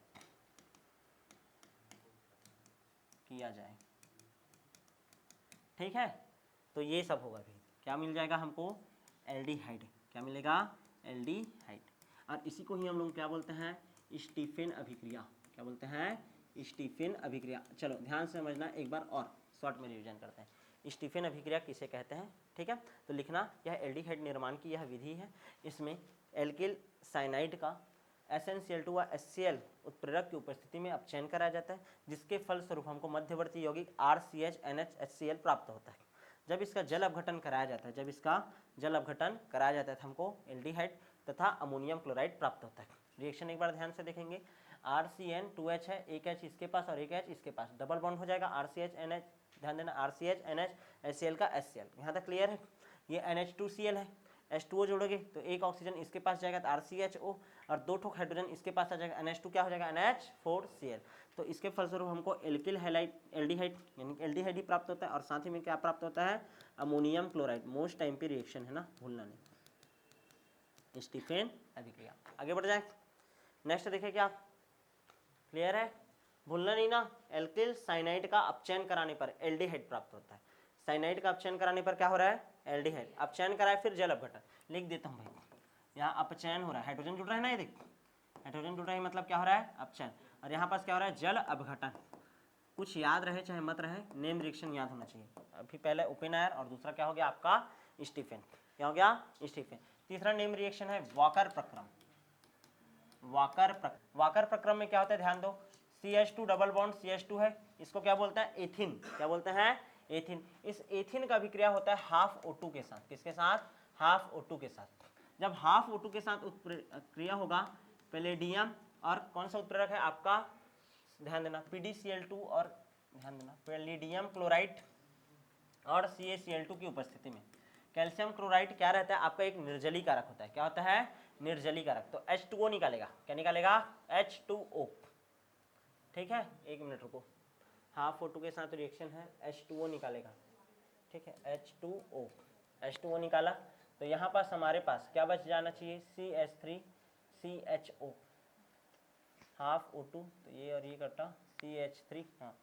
ठीक है। तो ये सब होगा, भी क्या मिल जाएगा हमको, एल्डिहाइड, क्या मिलेगा, एल्डिहाइड, और इसी को ही हम लोग क्या बोलते हैं, स्टीफेन अभिक्रिया, क्या बोलते हैं, स्टीफेन अभिक्रिया। चलो ध्यान से समझना, एक बार और शॉर्ट में रिवीजन करते हैं, स्टीफेन अभिक्रिया किसे कहते हैं, ठीक है। तो लिखना, यह एल्डिहाइड निर्माण की यह विधि है, इसमें एल्किल साइनाइड का SnCl2 व HCl उत्प्रेरक की उपस्थिति में अपचयन कराया जाता है, जिसके फलस्वरूप हमको मध्यवर्ती यौगिक RCH NH HCl प्राप्त होता है। जब इसका जल अपघटन कराया जाता है, जब इसका जल अपघटन कराया जाता है तो हमको एल्डिहाइड तथा अमोनियम क्लोराइड प्राप्त होता है। रिएक्शन एक बार ध्यान से देखेंगे, RCN2H है, एक H इसके पास और एक H इसके पास, डबल बॉन्ड हो जाएगा, RCH NH, ध्यान देना, RCH NH HCl का HCl, यहाँ तक क्लियर है। ये NH2Cl है, H2O जोड़ोगे तो एक ऑक्सीजन इसके पास जाएगा तो RCHO, और दो ठोक हाइड्रोजन इसके पास आ जाएगा, NH2 क्या हो जाएगा, NH4Cl। तो इसके फलस्वरूप हमको एल्किल हैलाइड एल्डिहाइड यानी एल्डिहाइड ही प्राप्त होता है, और साथ ही में क्या प्राप्त होता है, अमोनियम क्लोराइड। मोस्ट टाइम पे रिएक्शन है ना, भूलना नहीं, स्टीफेन अभिक्रिया। आगे बढ़ जाए, नेक्स्ट देखें क्या, क्लियर है, भूलना नहीं ना। एल्किल साइनाइड का अपचयन कराने पर एल्डिहाइड प्राप्त होता है, साइनाइड का अपचयन कराने पर क्या हो रहा है, एल्डिहाइड, अपचयन कराए फिर जल अपघटन, लिख देता हूँ भाई, यहाँ अपचयन हो रहा है, हाइड्रोजन जुड़ रहा है ना, ये देख हाइड्रोजन जुड़ रहा है मतलब क्या हो रहा है, अपचयन, और यहाँ पास क्या हो रहा है, जल अपघटन। कुछ याद रहे चाहे मत रहे, नेम रिएक्शन याद होना चाहिए। अभी पहले ओपेनहायर और दूसरा क्या हो गया आपका, स्टीफेन, क्या हो गया, स्टीफेन। तीसरा नेम रिएक्शन है वॉकर प्रक्रम, वॉकर प्रक्रम में क्या होता है, ध्यान दो, CH2 डबल बॉन्ड CH2 है, इसको क्या बोलते हैं, एथिन, क्या बोलते हैं, एथिन। इस एथिन का अभिक्रिया होता है हाफ O2 के साथ, किसके साथ, हाफ O2 के साथ। जब हाफ O2 के साथ उत्क्रिया होगा पैलेडियम और कौन सा उत्प्रेरक है आपका, ध्यान देना, PdCl2 और ध्यान देना पैलेडियम क्लोराइड और CaCl2 की उपस्थिति में कैल्शियम क्लोराइड क्या रहता है आपका, एक निर्जलीकारक होता है। क्या होता है, निर्जलीकारक। तो H2O निकालेगा, क्या निकालेगा, H2O। ठीक है, एक मिनट रुको, हाफ O2 के साथ रिएक्शन है, H2O निकालेगा। ठीक है, H2O निकाला तो यहाँ पास हमारे पास क्या बच जाना चाहिए, CH3CHO, हाफ O2, तो ये और ये कटा CH3, हाँ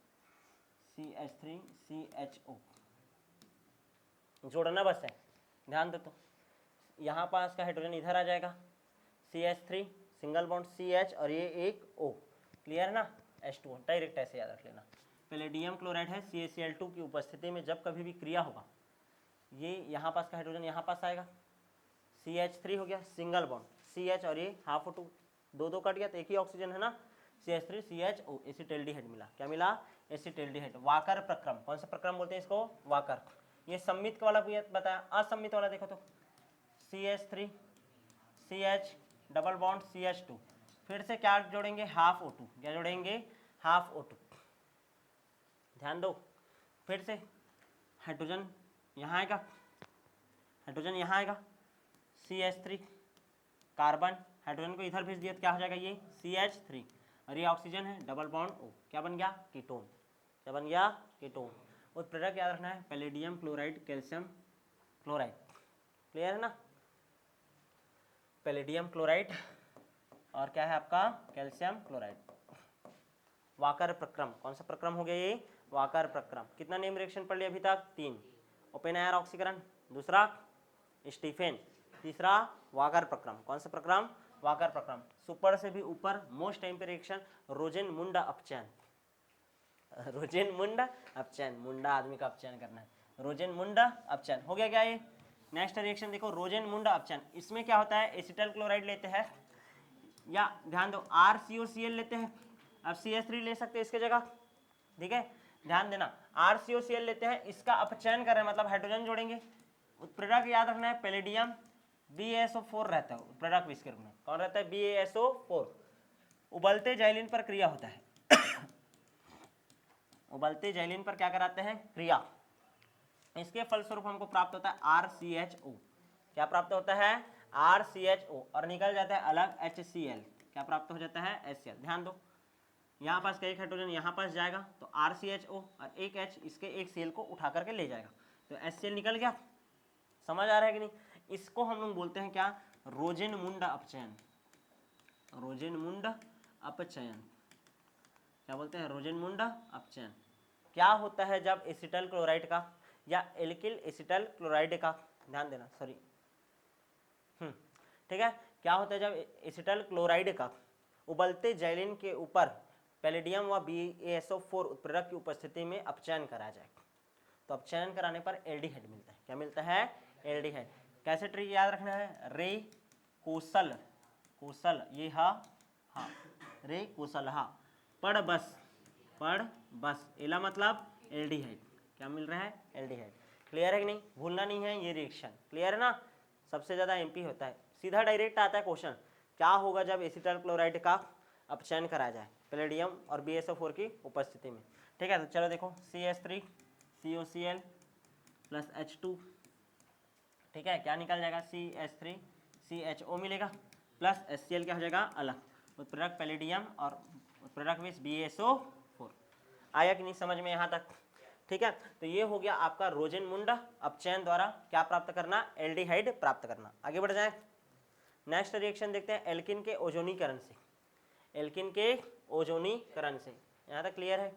CH3CHO जोड़ना बस है, ध्यान दो। तो यहाँ पास का हाइड्रोजन इधर आ जाएगा, CH3 सिंगल बॉन्ड CH और ये एक O, क्लियर है ना, H2O डायरेक्ट ऐसे याद रख लेना। पैलेडियम क्लोराइड है, CaCl2 की उपस्थिति में जब कभी भी क्रिया होगा, ये यहाँ पास का हाइड्रोजन यहाँ पास आएगा, CH3 हो गया सिंगल बॉन्ड CH और ये हाफ O2, दो कट गया तो एक ही ऑक्सीजन है ना, CH3CHO, एसिटाल्डिहाइड मिला। क्या मिला, एसिटाल्डिहाइड। वाकर प्रक्रम, कौन सा प्रक्रम बोलते हैं इसको, वाकर। ये सम्मित वाला बताया, असम्मित वाला देखो तो CH3 CH double bond CH2, फिर से क्या जोड़ेंगे, हाफ O2, क्या जोड़ेंगे, हाफ O2, ध्यान दो। फिर से हाइड्रोजन यहाँ आएगा, हाइड्रोजन यहाँ आएगा, CH3 कार्बन, हाइड्रोजन को इधर भेज दिया तो क्या हो जाएगा, ये CH3 और ये ऑक्सीजन है, डबल बॉन्ड O, क्या बन गया, कीटोन। क्या बन गया, कीटोन। उत्प्रेरक याद रखना है, palladium chloride calcium chloride, clear है ना, पैलेडियम क्लोराइड और क्या है आपका, कैल्शियम क्लोराइड। वाकर प्रक्रम, कौन सा प्रक्रम हो गया, ये वाकर प्रक्रम। कितना नेम रिएक्शन पढ़ लिया अभी तक, 3, ओपन एयर ऑक्सीकरण, दूसरा स्टीफेन, तीसरा वाकर प्रक्रम। कौन सा प्रक्रम, वाकर प्रक्रम। सुपर से भी ऊपर मोस्ट टाइम पे रिएक्शन रोजेनमुंड अपचयन, रोजेनमुंड अपचयन, मुंडा आदमी का अपचयन करना है, रोजेनमुंड अपचयन हो गया। क्या ये नेक्स्ट रिएक्शन देखो, रोजेनमुंड अपचयन। इसमें क्या होता है, एसिटल क्लोराइड लेते हैं या ध्यान दो RCOCl लेते हैं, अब CH3 ले सकते हैं इसके जगह, ठीक है, ध्यान देना, RCOCl लेते हैं, इसका अपचयन कर रहे हैं मतलब हाइड्रोजन जोड़ेंगे। उत्प्रेरक याद रखना है, पैलेडियम BaSO4 रहता है उत्प्रेरक विस्करण में, कौन रहता है, BaSO4। उबलते जैलीन पर क्रिया होता है उबलते जैलीन पर क्या कराते हैं, क्रिया, इसके फलस्वरूप हमको प्राप्त होता है RCHO। क्या प्राप्त होता है, RCHO, और निकल जाता है अलग HCl, क्या प्राप्त हो जाता है, HCl। ध्यान दो, यहाँ पास का एक हाइड्रोजन यहाँ पास जाएगा तो RCHO और एक H इसके एक Cl को उठा करके ले जाएगा तो HCl निकल गया। समझ आ रहा है कि नहीं, इसको हम लोग बोलते हैं क्या, रोजेनमुंड अपचयन, रोजेनमुंड अपचयन, क्या बोलते हैं, रोजेनमुंड अपचयन। क्या होता है जब एसिटल क्लोराइड का या एल्किल एसिटल क्लोराइड का, ध्यान देना सॉरी, ठीक है, क्या होता है जब एसिटल क्लोराइड का उबलते जैलीन के ऊपर पैलेडियम व BaSO4 उत्प्रेरक की उपस्थिति में अपचयन करा जाए तो अपचयन कराने पर एल्डिहाइड मिलता है। क्या मिलता है, एल्डिहाइड। कैसे ट्रिक याद रखना है, रे कोसल, कोसल ये हा, रे कोसल हा, पड़ बस एला मतलब एल्डिहाइड, क्या मिल रहा है, एल्डिहाइड। क्लियर है कि नहीं, भूलना नहीं है ये रिएक्शन, क्लियर है ना, सबसे ज्यादा MP होता है, सीधा डायरेक्ट आता है क्वेश्चन, क्या होगा जब एसिटल क्लोराइड का अपचयन कराया जाए पैलेडियम और BaSO4 की उपस्थिति में। ठीक है, तो चलो देखो CH3 COCl प्लस H2, ठीक है, क्या निकल जाएगा, CH3 CHO मिलेगा प्लस HCl क्या हो जाएगा, अलग, उत्प्रेरक पैलेडियम और उत्प्रेरक विष BaSO4। आया कि नहीं समझ में यहाँ तक, ठीक है। तो ये हो गया आपका रोजेनमुंड अपचयन द्वारा क्या प्राप्त करना, एल्डिहाइड प्राप्त करना। आगे बढ़ जाए, नेक्स्ट रिएक्शन देखते हैं एल्किन के ओजोनीकरण से, एल्किन के ओजोनीकरण से। यहाँ तक क्लियर है,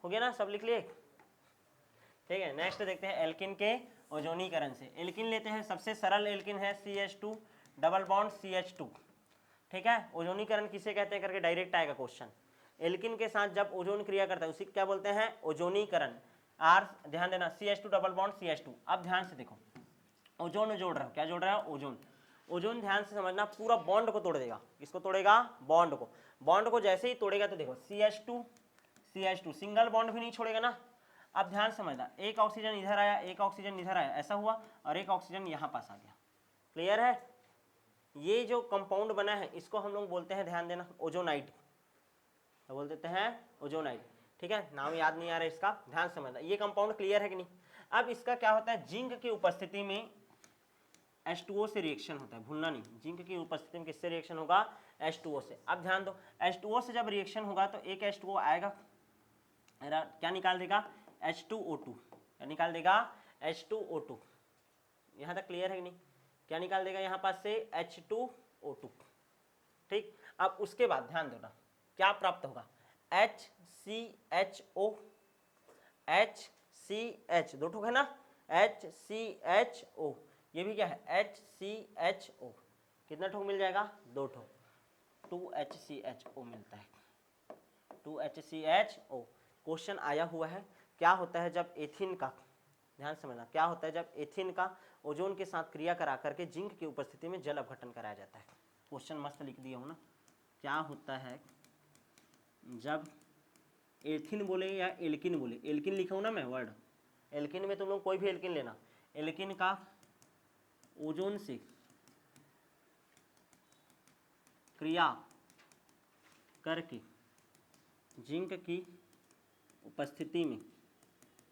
हो गया ना, सब लिख लिए, ठीक है। नेक्स्ट देखते हैं एल्किन के ओजोनीकरण से। एल्किन लेते हैं, सबसे सरल एल्किन है CH2 डबल बॉन्ड CH2, ठीक है। ओजोनीकरण किसे कहते हैं करके डायरेक्ट आएगा क्वेश्चन। एल्किन के साथ जब ओजोन क्रिया करता है उसी क्या बोलते हैं, ओजोनीकरण। आर ध्यान देना, CH2 डबल बॉन्ड CH2। अब ध्यान से देखो, ओजोन जोड़ रहा हो, क्या जोड़ रहा है, ओजोन। ओजोन ध्यान से समझना, पूरा बॉन्ड को तोड़ देगा। किसको तोड़ेगा, बॉन्ड को। बॉन्ड को जैसे ही तोड़ेगा तो देखो CH2 सिंगल बॉन्ड भी नहीं छोड़ेगा ना। अब ध्यान समझना, एक ऑक्सीजन इधर आया, एक ऑक्सीजन इधर आया, ऐसा हुआ, और एक ऑक्सीजन यहाँ पास आ गया। क्लियर है, ये जो कंपाउंड बना है इसको हम लोग बोलते हैं, ध्यान देना, ओजोनाइड, तो बोल देते हैं ओजोनाइड। ठीक है, नाम याद नहीं आ रहा है इसका, ध्यान से समझना। ये कंपाउंड क्लियर है कि नहीं? अब इसका क्या होता है, जिंक की उपस्थिति में H2O से रिएक्शन होता है, भूलना नहीं, जिंक की उपस्थिति में किससे रिएक्शन होगा, H2O से। अब ध्यान दो, H2O से जब रिएक्शन होगा तो एक H2O आएगा, क्या निकाल देगा, H2O2, क्या निकाल देगा, H2O2। यहाँ तक क्लियर है कि नहीं? क्या निकाल देगा यहाँ पास से, H2O2। ठीक, अब उसके बाद ध्यान देना क्या प्राप्त होगा, HCHO, HCH, दो ठोक है ना, HCHO, ये भी क्या है, HCHO, कितना ठोक मिल जाएगा, दो ठोक, 2HCHO मिलता है, 2HCHO। क्वेश्चन आया हुआ है, क्या होता है जब एथिन का, ध्यान समझना, क्या होता है जब एथिन का ओजोन के साथ क्रिया करा करके जिंक की उपस्थिति में जल अपघटन कराया जाता है। क्वेश्चन मस्त लिख दिया हूं ना, क्या होता है जब एथिन बोले या एल्किन बोले, एल्किन लिखा हूं ना मैं वर्ड, एल्किन में तुम लोग कोई भी एल्किन लेना, एल्किन का ओजोन से क्रिया करके जिंक की उपस्थिति में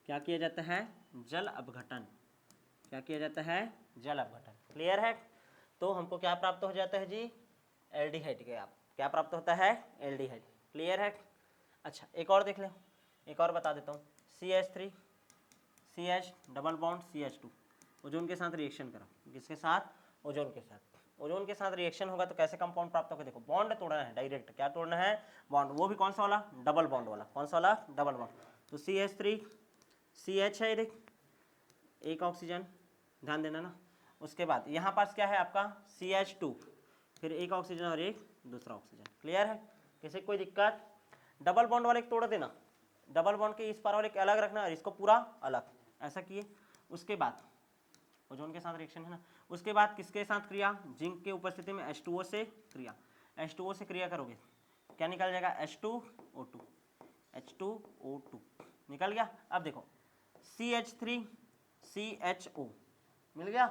क्या किया जाता है, जल अपघटन, क्या किया जाता है, जल अपघटन। क्लियर है? तो हमको क्या प्राप्त हो जाता है जी, एल्डिहाइड के, आप क्या प्राप्त होता है, एल्डिहाइड। क्लियर है? अच्छा, एक और देख लें, एक और बता देता हूँ, CH3 CH double bond CH2, ozone के साथ रिएक्शन करो, किसके साथ, ओजोन के साथ। ओजोन के साथ रिएक्शन होगा तो कैसे कंपाउंड प्राप्त होगा, देखो बॉन्ड तोड़ना है डायरेक्ट, क्या तोड़ना है, बॉन्ड, वो भी कौन सा वाला, डबल बॉन्ड वाला, कौन सा वाला, डबल बॉन्ड। तो CH3 CH है एक ऑक्सीजन, ध्यान देना ना, उसके बाद यहाँ पास क्या है आपका CH2, फिर एक ऑक्सीजन और एक दूसरा ऑक्सीजन। क्लियर है? किसी कोई दिक्कत? डबल बॉन्ड वाले तोड़ देना, डबल बॉन्ड के इस पार वाले अलग रखना और इसको पूरा अलग, ऐसा किए। उसके बाद ओजोन के साथ रिएक्शन है ना, उसके बाद किसके साथ क्रिया, जिंक के उपस्थिति में H2O से क्रिया, H2O से क्रिया करोगे क्या निकल जाएगा, H2O2, H2O2 निकल गया। अब देखो CH3 CHO मिल गया,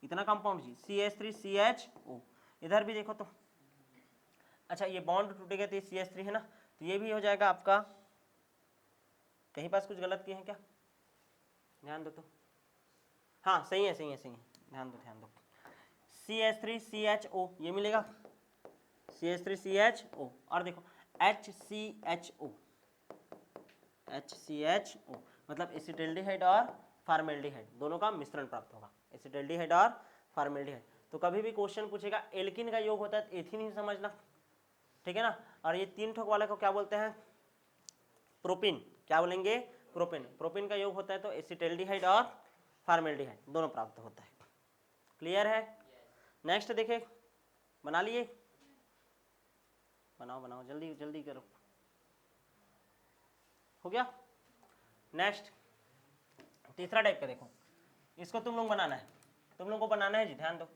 इतना कंपाउंड जी, CH3 CHO। इधर भी देखो तो, अच्छा ये बॉन्ड टूटेगा तो ये CH3 है ना, तो ये भी हो जाएगा आपका, कहीं पास कुछ गलत किए हैं क्या, ध्यान दो तो, हाँ सही है, सही है, सही है, ध्यान दो, ध्यान दो, CH3 CHO ये मिलेगा, CH3 CHO, और देखो HCHO, HCHO मतलब एसिटाल्डिहाइड और फॉर्मेल्डिहाइड दोनों का मिश्रण प्राप्त होगा, एसिटाल्डिहाइड और फॉर्मेल्डिहाइड। तो कभी भी क्वेश्चन पूछेगा एल्किन का योग होता है तो एथिन ही समझना, ठीक है ना। और ये तीन ठोक वाले को क्या बोलते हैं, प्रोपिन, क्या बोलेंगे, प्रोपिन, प्रोपिन का योग होता है तो एसिटाल्डिहाइड और फॉर्मेल्डिहाइड दोनों प्राप्त होता है। क्लियर है? नेक्स्ट देखें, बना लिए, बनाओ बनाओ, जल्दी जल्दी करो, हो गया। नेक्स्ट तीसरा टाइप का देखो, इसको तुम लोग बनाना है, तुम लोग को बनाना है जी, ध्यान दो,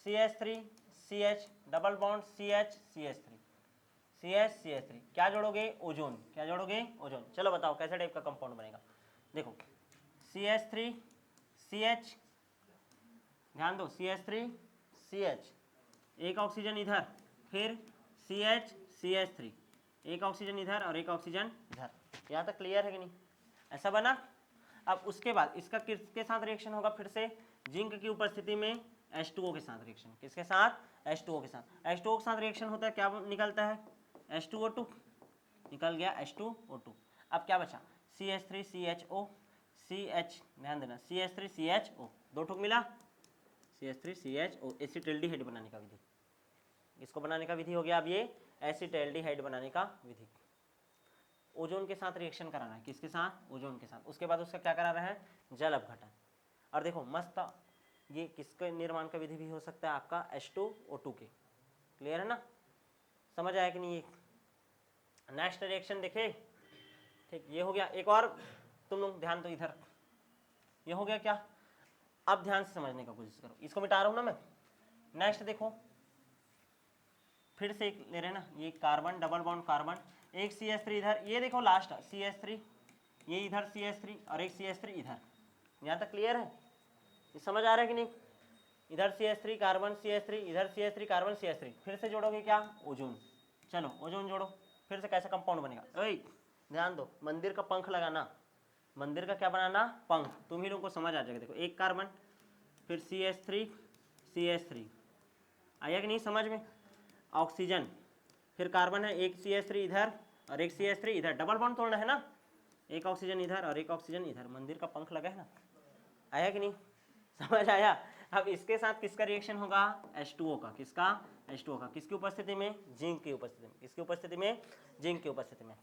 CH3 CH double bond CH CH3 CH CH3, क्या जोड़ोगे, ओजोन, क्या जोड़ोगे, ओजोन। चलो बताओ कैसे टाइप का कंपाउंड बनेगा, देखो CH3 CH, ध्यान दो, CH3 CH, एक ऑक्सीजन इधर, फिर CH CH3, एक ऑक्सीजन इधर और एक ऑक्सीजन इधर। यहाँ तक क्लियर है कि नहीं, ऐसा बना। अब उसके बाद इसका किसके साथ रिएक्शन होगा, फिर से जिंक की उपस्थिति में H2O के साथ रिएक्शन, किसके साथ, H2O के साथ। H2O के साथ रिएक्शन होता है, क्या निकलता है, H2O2 निकल गया, H2O2। अब क्या बचा, CH3 CHO CH, ध्यान देना, CH3 CHO, दो ठोक मिला, CH3 CHO, एसिटाल्डिहाइड बनाने का विधि, इसको बनाने का विधि हो गया। अब ये एसिटाल्डिहाइड बनाने का विधि, ओजोन के साथ रिएक्शन कराना है, किसके साथ, ओजोन के साथ। उसके बाद उसका क्या करा रहे हैं, जल अपघटन। और देखो मस्त, ये किसके निर्माण का विधि भी हो सकता है आपका, H2O2 के। क्लियर है ना, समझ आया कि नहीं। ये नेक्स्ट रिएक्शन देखे, ठीक, ये हो गया। एक और तुम लोग ध्यान दो इधर, ये हो गया क्या, अब ध्यान से समझने का कोशिश करो, इसको मिटा रहा हूं ना मैं। नेक्स्ट देखो, फिर से एक ले रहे हैं ना, ये कार्बन डबल बॉन्ड कार्बन, एक CH3 इधर, ये देखो लास्ट CH3, ये इधर CH3 और एक CH3 इधर। यहाँ तक क्लियर है, ये समझ आ रहा है कि नहीं। इधर CH3 कार्बन CH3, इधर CH3 कार्बन CH3, फिर से जोड़ोगे क्या, ओजोन। चलो ओजोन जोड़ो, फिर से कैसा कंपाउंड बनेगा। ओए ध्यान दो, मंदिर का पंख लगाना, मंदिर का क्या बनाना, पंख। तुम ही लोगों को समझ आ जाएगा। देखो एक कार्बन, फिर CH3 CH3, आया कि नहीं समझ में। ऑक्सीजन, फिर कार्बन है, एक CH3 इधर और एक CH3 इधर, डबल बॉन्ड तोड़ना है ना, एक ऑक्सीजन इधर और एक ऑक्सीजन इधर, मंदिर का पंख लगा है ना। आया कि नहीं, समझ आया। अब इसके साथ किसका रिएक्शन होगा, H2O का। किसका, H2O का। किसकी उपस्थिति में, जिंक की उपस्थिति में। किसकी उपस्थिति में, जिंक की उपस्थिति में।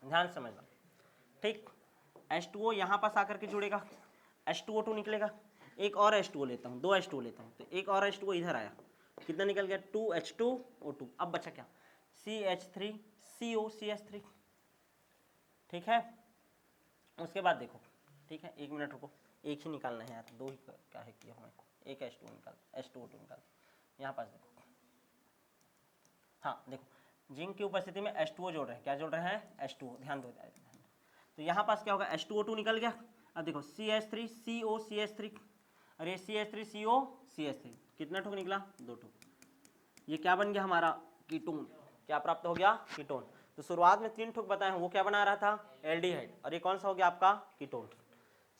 ध्यान समझना, ठीक। H2O यहाँ पास आकर के जुड़ेगा, H2O2 निकलेगा। एक और H2O लेता हूँ, 2 H2O लेता हूँ, तो एक और H2O इधर आया, कितना निकल गया, 2H2O2। अब बचा क्या, CH3COCH3, ठीक है। उसके बाद देखो, ठीक है, 1 मिनट रुको, एक ही निकालना है यार, 2 ही क्या है किया हमें, एक H2O निकाल, H2O2 निकाल। यहाँ पास देखो, हाँ देखो, जिंक की उपस्थिति में H2O जोड़ रहे हैं, क्या जोड़ रहे हैं, H2O। ध्यान दो, तो यहाँ पास क्या होगा, H2O2 निकल गया। अब देखो CH3COCH3, और ये CH3COCH3, कितना ठोक निकला, 2 ठोक। ये क्या बन गया हमारा, कीटोन। क्या प्राप्त हो गया, कीटोन। तो शुरुआत में 3 ठोक बताए हैं, वो क्या बना रहा था, एल्डिहाइड, और ये कौन सा हो गया आपका, कीटोन।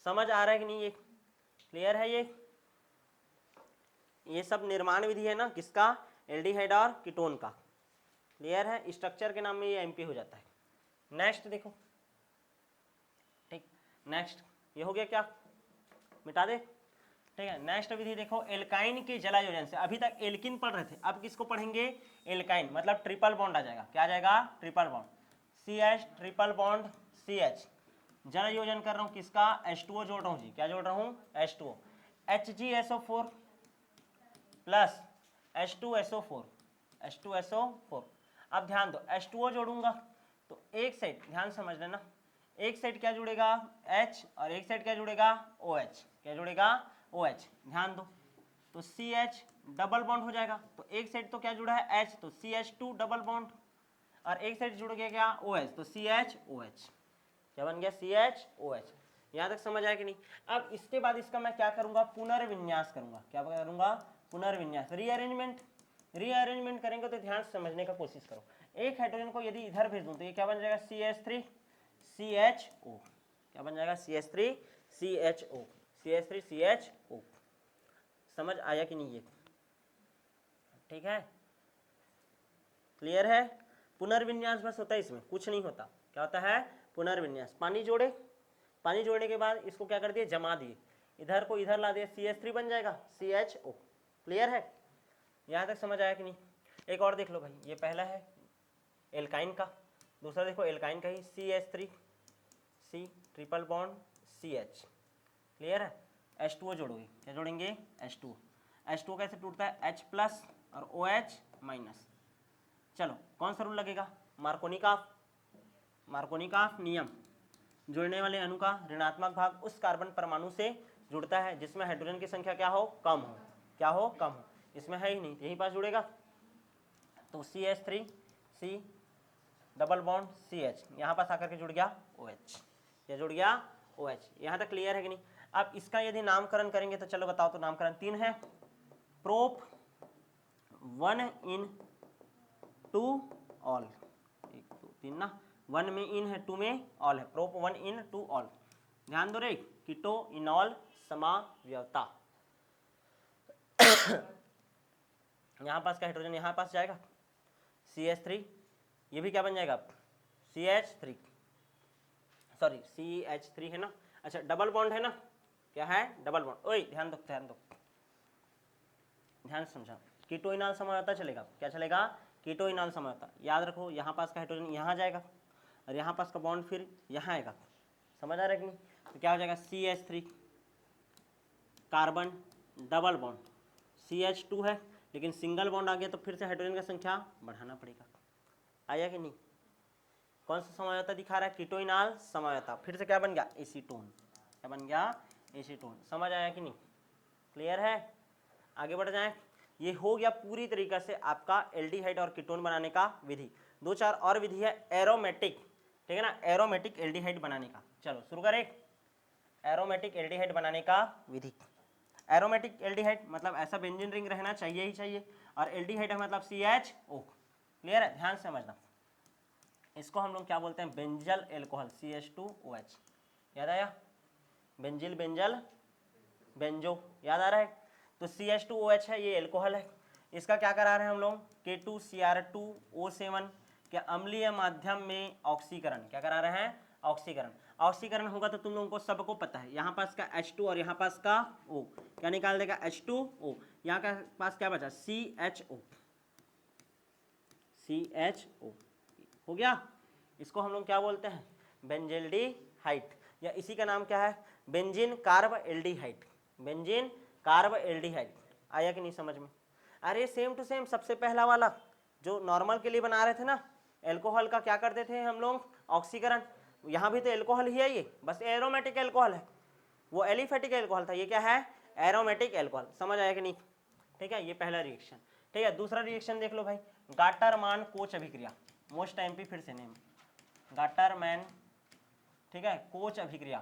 समझ आ रहा है कि नहीं, ये क्लियर है। ये सब निर्माण विधि है ना, किसका, एल्डिहाइड और कीटोन का। क्लियर है, स्ट्रक्चर के नाम में ये एमपी हो जाता है। नेक्स्ट देखो, ठीक, नेक्स्ट ये हो गया क्या, मिटा दे, ठीक है। नेक्स्ट विधि देखो, एल्काइन के जलायोजन से। अभी तक एल्किन पढ़ रहे थे, अब किसको पढ़ेंगे, एल्काइन, मतलब ट्रिपल बॉन्ड आ जाएगा। क्या आ जाएगा, triple bond, CH triple bond CH। जल योजन कर रहा हूं किसका, H2O जोड़ रहा हूं जी, क्या जोड़ रहा हूं, H2O, HgSO4 plus H2SO4, H2SO4। अब ध्यान दो, H2O जोड़ूंगा तो एक साइड, ध्यान समझ लेना, एक साइड क्या जुड़ेगा, H, और एक साइड क्या जुड़ेगा, OH। क्या जुड़ेगा, OH। ध्यान दो, तो CH डबल बॉन्ड हो जाएगा, तो एक साइड तो क्या जुड़ा है, H, तो CH2 डबल बॉन्ड, और एक साइड जुड़ गया क्या, OH, तो CHOH। क्या बन गया, CHOH। यहां तक समझ आया कि नहीं। अब इसके बाद इसका मैं क्या करूंगा, पुनर्विन्यास करूंगा। क्या करूंगा, पुनर्विन्यास, रीअरेंजमेंट। रीअरेंजमेंट करेंगे तो ध्यान से समझने का कोशिश करो। एक हाइड्रोजन को यदि इधर भेज दूं तो ये क्या बन जाएगा, CH3CHO। क्या बन जाएगा, CH3CHO, CH3CHO। समझ आया कि नहीं, ये ठीक है, क्लियर है। पुनर्विन्यास बस होता है, इसमें कुछ नहीं होता। क्या होता है, पुनर्विन्यास। पानी जोड़े, पानी जोड़ने के बाद इसको क्या कर दिए, जमा दिए, इधर को इधर ला दिए, CH3 बन जाएगा, CHO। क्लियर है, यहां तक समझ आया कि नहीं। एक और देख लो भाई, ये पहला है एल्काइन का, दूसरा देखो एल्काइन का ही, CH3C triple bond CH। Clear है, H2O जोड़ोगे, क्या जोड़ेंगे, H2O। H2O कैसे टूटता है, H प्लस और OH माइनस। चलो कौन सा रूल लगेगा, मार्कोनिकॉफ नियम। जुड़ने वाले अणु का ऋणात्मक भाग उस कार्बन परमाणु से जुड़ता है जिसमें हाइड्रोजन की संख्या क्या हो, कम हो। क्या हो, कम हो। इसमें है ही नहीं, यहीं पास जुड़ेगा, तो CH3C डबल बॉन्ड CH, यहाँ पास आकर के जुड़ गया OH। ये जुड़ गया OH। यहाँ तक क्लियर है कि नहीं। अब इसका यदि नामकरण करेंगे तो चलो बताओ, तो नामकरण 3 है, प्रोप 1 in 2 ऑल, 1 2 3 ना, 1 में इन है, 2 में ऑल है, प्रोप 1 in 2 ऑल। ध्यान दो रे, कीटो इनॉल समाव्यवता। यहाँ पास का हाइड्रोजन यहाँ पास जाएगा, CH3, ये भी क्या बन जाएगा, CH3, सॉरी CH3 है ना, अच्छा डबल बॉन्ड है ना, क्या है, डबल बॉन्ड। ओए ध्यान दो, ध्यान दो, ध्यान समझा, कीटो इनॉल समाव्यवता चलेगा। क्या चलेगा, कीटो इनॉल समाव्यवता। याद रखो, यहाँ पास का हाइड्रोजन यहाँ जाएगा और यहाँ पास का बॉन्ड फिर यहाँ आएगा। समझ आ रहा है कि नहीं। तो क्या हो जाएगा, CH3 carbon double bond, CH2 है लेकिन सिंगल बॉन्ड आ गया, तो फिर से हाइड्रोजन का संख्या बढ़ाना पड़ेगा। आया कि नहीं। कौन सा समाव्यवता दिखा रहा है, कीटो इनॉल समाव्यवता। फिर से क्या बन गया, एसीटोन। क्या बन गया, एसीटोन। समझ आया कि नहीं, क्लियर है। आगे बढ़ जाएं। ये हो गया पूरी तरीका से आपका एल्डिहाइड और कीटोन बनाने का विधि। 2-4 और विधि है एरोमेटिक, ठीक है ना, एरोमेटिक एल्डिहाइड बनाने का। चलो शुरू करें, एरोमेटिक एल्डिहाइड बनाने का विधि। एरोमेटिक एल्डिहाइड मतलब ऐसा बेंजीन रिंग रहना चाहिए ही चाहिए, और एल्डिहाइड है मतलब CHO। क्लियर है, ध्यान से समझना। इसको हम लोग क्या बोलते हैं, बेंजल एल्कोहल, CH2OH। याद आया, बेंजिल बेंजल बेंजो, याद आ रहा है। तो CH2OH है, ये एल्कोहल है। इसका क्या करा रहे हैं हम लोग, K2Cr2O7 के अम्लीय माध्यम में ऑक्सीकरण, क्या करा रहे हैं, ऑक्सीकरण। ऑक्सीकरण होगा तो तुम लोगों को सबको पता है, यहाँ पास का H2 और यहाँ पास का O, क्या निकाल देगा, H2O। यहाँ का पास क्या बचा, CHO, CHO हो गया। इसको हम लोग क्या बोलते हैं, बेंजेल्डिहाइड, या इसी का नाम क्या है, benzene carb aldehyde, benzene carb aldehyde. आया कि नहीं समझ में। अरे सेम टू सेम, सबसे पहला वाला जो नॉर्मल के लिए बना रहे थे ना, एल्कोहल का क्या करते थे हम लोग, ऑक्सीकरण। यहाँ भी तो एल्कोहल ही है ये, बस एरोमेटिक एल्कोहल है। वो एलिफेटिक एल्कोहल था, ये क्या है, एरोमेटिक एल्कोहल। समझ आया कि नहीं। ठीक है, ये पहला रिएक्शन। ठीक है, दूसरा रिएक्शन देख लो भाई, गाटरमान कोच अभिक्रिया, मोस्ट टाइम पे फिर से नेम, गाटरमैन, ठीक है, कोच अभिक्रिया।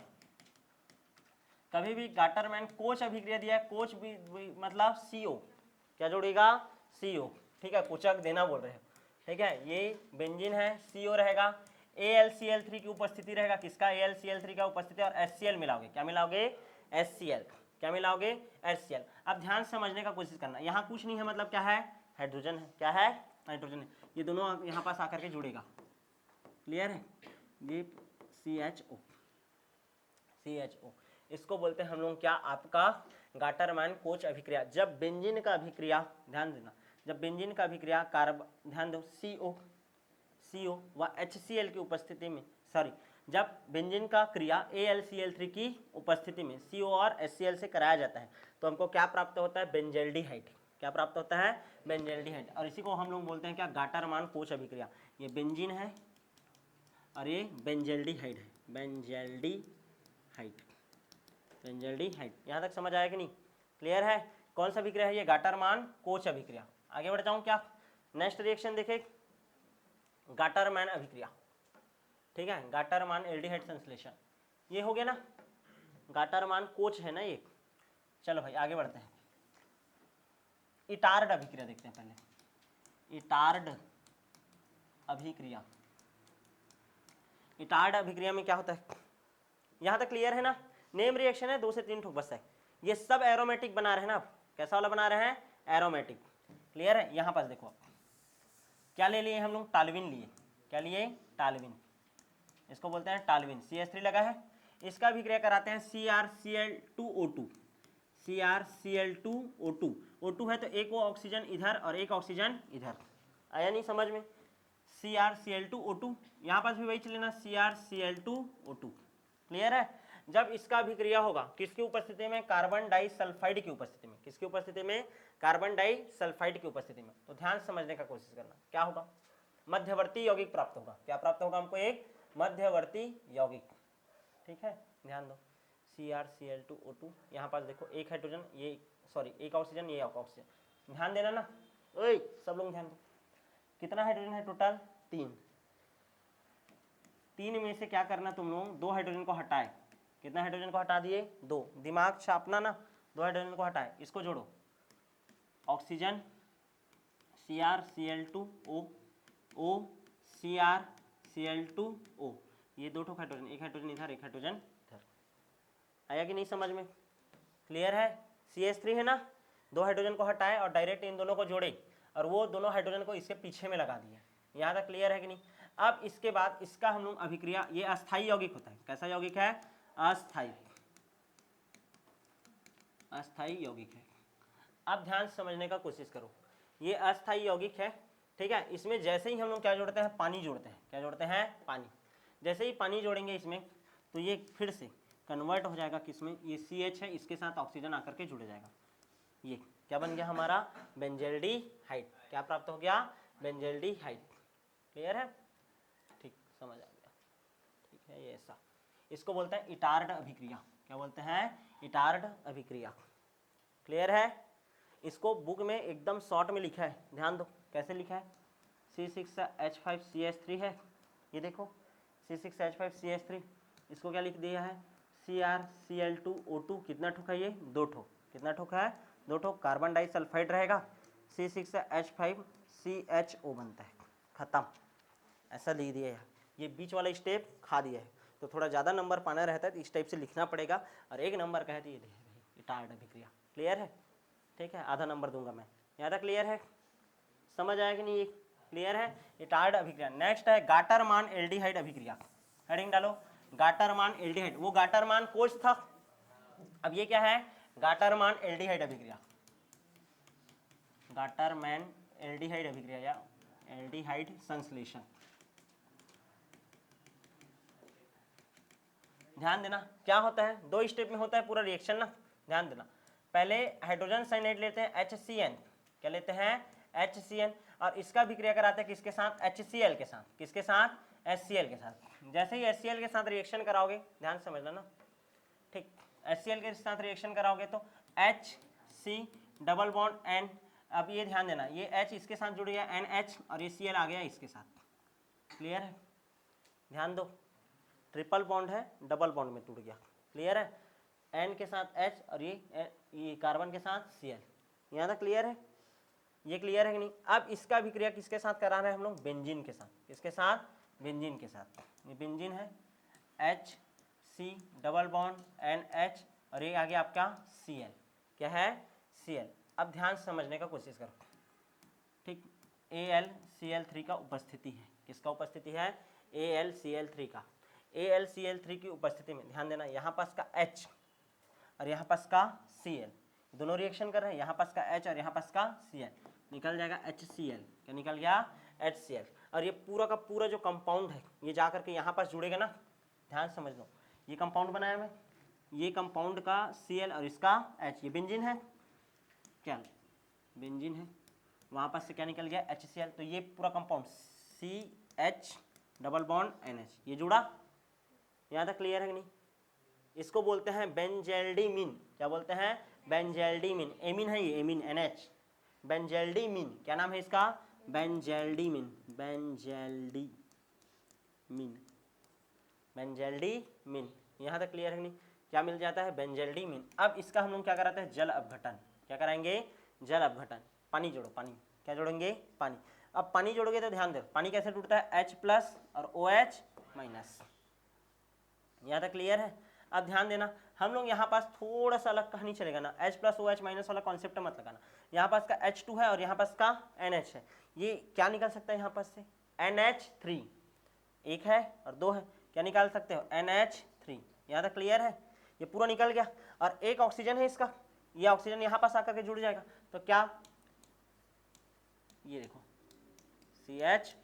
कभी भी गाटरमैन कोच अभिक्रिया दिया है, कोच भी मतलब CO, क्या जोड़ेगा, CO। ठीक है, कोचक देना बोल रहे हैं। ठीक है, ये बेंजीन है, CO रहेगा, AlCl3 की उपस्थिति रहेगा, किसका, AlCl3 का उपस्थिति, और HCl मिलाओगे, क्या मिलाओगे, HCl, क्या मिलाओगे, HCl। अब ध्यान समझने का कोशिश करना, यहाँ कुछ नहीं है, मतलब क्या है, हाइड्रोजन है, क्या है, हाइड्रोजन है। ये दोनों यहाँ पास आकर के जुड़ेगा। क्लियर है, ये CHO, CHO, इसको बोलते हैं हम लोग क्या, आपका गाटरमैन कोच अभिक्रिया। जब बेंजीन का अभिक्रिया, ध्यान देना, जब बेंजीन का अभिक्रिया कार्ब, ध्यान दो, CO व HCl की उपस्थिति में, सॉरी, जब बेंजीन का क्रिया AlCl3 की उपस्थिति में CO और HCl से कराया जाता है, तो हमको क्या प्राप्त होता है, बेंजेल्डिहाइड। क्या प्राप्त होता है, बेंजेल्डिहाइड। और इसी को हम लोग बोलते हैं क्या, गाटरमान कोच अभिक्रिया। ये बेंजीन है और ये बेंजेल्डिहाइड है, बेंजेल्डिहाइड, बेंजेल्डिहाइड। यहाँ तक समझ आया कि नहीं, क्लियर है। कौन सा अभिक्रिया है ये, गाटरमान कोच अभिक्रिया। आगे बढ़ जाऊँ क्या, नेक्स्ट रिएक्शन देखें, गाटरमैन अभिक्रिया। ठीक है, गाटरमान एल्डिहाइड संश्लेषण, ये हो गया ना, गाटरमान कोच है ना ये। चलो भाई आगे बढ़ते हैं, इटार्ड अभिक्रिया देखते हैं पहले, इटार्ड अभिक्रिया। इटार्ड अभिक्रिया में क्या होता है, यहाँ तक क्लियर है ना। नेम रिएक्शन है, 2 से 3 ठोक बस है। ये सब एरोमेटिक बना रहे हैं ना, कैसा वाला बना रहे हैं, एरोमेटिक। क्लियर है, यहाँ पास देखो क्या ले लिए हम लोग, टालविन लिए, क्या लिए, टालविन, इसको बोलते हैं टालविन। CH3 लगा है, इसका अभिक्रिया कराते हैं CrCl2O2, CrCl2O2, O2 है तो एक वो ऑक्सीजन इधर और एक ऑक्सीजन इधर। आया नहीं समझ में, CrCl2O2, यहाँ पास भी वही चलेना, CrCl2O2। क्लियर है। जब इसका अभिक्रिया होगा किसकी उपस्थिति में, कार्बन डाइसल्फाइड की उपस्थिति में, किसकी उपस्थिति में, कार्बन डाइसल्फाइड की उपस्थिति में। तो ध्यान समझने का कोशिश करना, क्या होगा, मध्यवर्ती यौगिक प्राप्त होगा। क्या प्राप्त होगा हमको, एक मध्यवर्ती यौगिक। ठीक है, ध्यान दो, CrCl2O2, यहाँ पास देखो एक हाइड्रोजन, ये सॉरी एक ऑक्सीजन, ये ऑक्सीजन। ध्यान देना ना, ओए सब लोग ध्यान दो। कितना हाइड्रोजन है टोटल, 3। 3 में से क्या करना तुम लोग, 2 हाइड्रोजन को हटाए। कितना हाइड्रोजन को हटा दिए, 2। दिमाग छापना ना, 2 हाइड्रोजन को हटाए, इसको जोड़ो, ऑक्सीजन CrCl2O, O CrCl2O, ये 2 ठो हाइड्रोजन, एक हाइड्रोजन इधर एक हाइड्रोजन इधर। आया कि नहीं समझ में, क्लियर है। CH3 है ना, 2 हाइड्रोजन को हटाए और डायरेक्ट इन दोनों को जोड़े, और वो दोनों हाइड्रोजन को इसके पीछे में लगा दिए। यहाँ तक क्लियर है कि नहीं। अब इसके बाद इसका हम लोग अभिक्रिया, ये अस्थायी यौगिक होता है। कैसा यौगिक है, अस्थायी, अस्थायी यौगिक है। अब ध्यान समझने का कोशिश करो, ये अस्थायी यौगिक है। ठीक है, इसमें जैसे ही हम लोग क्या जोड़ते हैं, पानी जोड़ते हैं। क्या जोड़ते हैं, पानी। जैसे ही पानी जोड़ेंगे इसमें, तो ये फिर से कन्वर्ट हो जाएगा किसमें, ये CH है, इसके साथ ऑक्सीजन आकर के जुड़ जाएगा। ये क्या बन गया हमारा, बेंजेल्डिहाइड। क्या प्राप्त हो गया, बेंजेल्डिहाइड। क्लियर है, ठीक, समझ आ गया। ठीक है, ये ऐसा, इसको बोलते हैं इटार्ड अभिक्रिया। क्या बोलते हैं, इटार्ड अभिक्रिया। क्लियर है। इसको बुक में एकदम शॉर्ट में लिखा है, ध्यान दो कैसे लिखा है। C6H5CH3 है, ये देखो C6H5CH3, इसको क्या लिख दिया है, CrCl2O2, कितना ठोक है ये, 2 ठोक। कितना ठोक है, 2 ठोक, कार्बन डाइसल्फाइड रहेगा, C6H5CHO बनता है, खत्म। ऐसा लिख दिया है, ये बीच वाला स्टेप खा दिया है। तो थोड़ा ज़्यादा नंबर पाना रहता है तो इस टाइप से लिखना पड़ेगा, और 1 नंबर का है तो ये भाई टार्ड अभिक्रिया। क्लियर है? ठीक है, आधा नंबर दूंगा मैं। यहाँ तक क्लियर है? समझ आया कि नहीं? ये क्लियर है, ये टार्ड अभिक्रिया। नेक्स्ट है गाटरमान एल्डिहाइड अभिक्रिया। हेडिंग डालो, गाटरमान एल्डिहाइड। वो गाटरमान कोच था, अब ये क्या है, गाटरमान एल्डिहाइड अभिक्रिया। गाटरमान एल्डिहाइड अभिक्रिया या एल्डिहाइड संश्लेषण। ध्यान देना क्या होता है, 2 स्टेप में होता है पूरा रिएक्शन ना, ध्यान देना। पहले हाइड्रोजन साइनाइड लेते हैं HCN, क्या लेते हैं, HCN, और इसका अभिक्रिया कराते हैं किसके साथ, HCl के साथ। किसके साथ, HCl के साथ। जैसे ही HCl के साथ रिएक्शन कराओगे, ध्यान समझना ना, ठीक, HCl के साथ रिएक्शन कराओगे तो HC डबल बॉन्ड N, अब ये ध्यान देना, ये H इसके साथ जुड़ गया NH, और ये Cl आ गया इसके साथ। क्लियर है? ध्यान दो, ट्रिपल बॉन्ड है, डबल बॉन्ड में टूट गया। क्लियर है? N के साथ H, और ये कार्बन के साथ Cl। यहाँ तक क्लियर है? ये क्लियर है कि नहीं? अब इसका अभिक्रिया किसके साथ करा रहे हैं हम लोग, बेंजीन के साथ। किसके साथ, बेंजीन के साथ। ये बेंजीन है, HC डबल बॉन्ड NH, और ये आ गया आपका Cl। क्या है, Cl। अब ध्यान से समझने का कोशिश करो, ठीक। AlCl3 का उपस्थिति है, किसका उपस्थिति है, AlCl3 का। AlCl3 की उपस्थिति में ध्यान देना, यहाँ पास का H और यहाँ पास का Cl, दोनों रिएक्शन कर रहे हैं, यहाँ पास का H और यहाँ पास का Cl, निकल जाएगा HCl। क्या निकल गया, HCl। और ये पूरा का पूरा जो कंपाउंड है ये जा करके यहाँ पास जुड़ेगा ना, ध्यान समझ लो। ये कंपाउंड बनाया मैं, ये कंपाउंड का Cl और इसका H, ये बेंजीन है, क्या बेंजीन है, वहाँ पास से क्या निकल गया, HCl। तो ये पूरा compound CH double bond NH, ये जुड़ा। यहाँ तक क्लियर है कि नहीं? इसको बोलते हैं बेंजल्डिमीन। क्या बोलते हैं, बेंजल्डिमीन। एमीन है ये, एमीन NH, बेंजल्डिमीन। क्या नाम है इसका, बेंजल्डिमीन, बेंजल्डिमीन, बेंजल्डिमीन। यहाँ तक क्लियर है कि नहीं? क्या मिल जाता है, बेंजल्डिमीन। अब इसका हम लोग क्या कराते हैं, जल अपघटन। क्या कराएंगे, जल अपघटन। पानी जोड़ो, पानी, क्या जोड़ेंगे, पानी। अब पानी जोड़ोगे तो ध्यान दो, पानी कैसे टूटता है, H+ और OH-। यहाँ तक क्लियर है? अब ध्यान देना, हम लोग यहाँ पास थोड़ा सा अलग कहानी चलेगा ना, H+ OH- वाला कॉन्सेप्ट मत लगाना। यहाँ पास का H2 है और यहाँ पास का NH है, ये क्या निकल सकता है यहाँ पास से, NH3। एक है और 2 है, क्या निकाल सकते हो, NH3। यहाँ तक क्लियर है? ये पूरा निकल गया, और एक ऑक्सीजन है इसका, ये ऑक्सीजन यहाँ पास आकर के जुड़ जाएगा, तो क्या, ये देखो CH,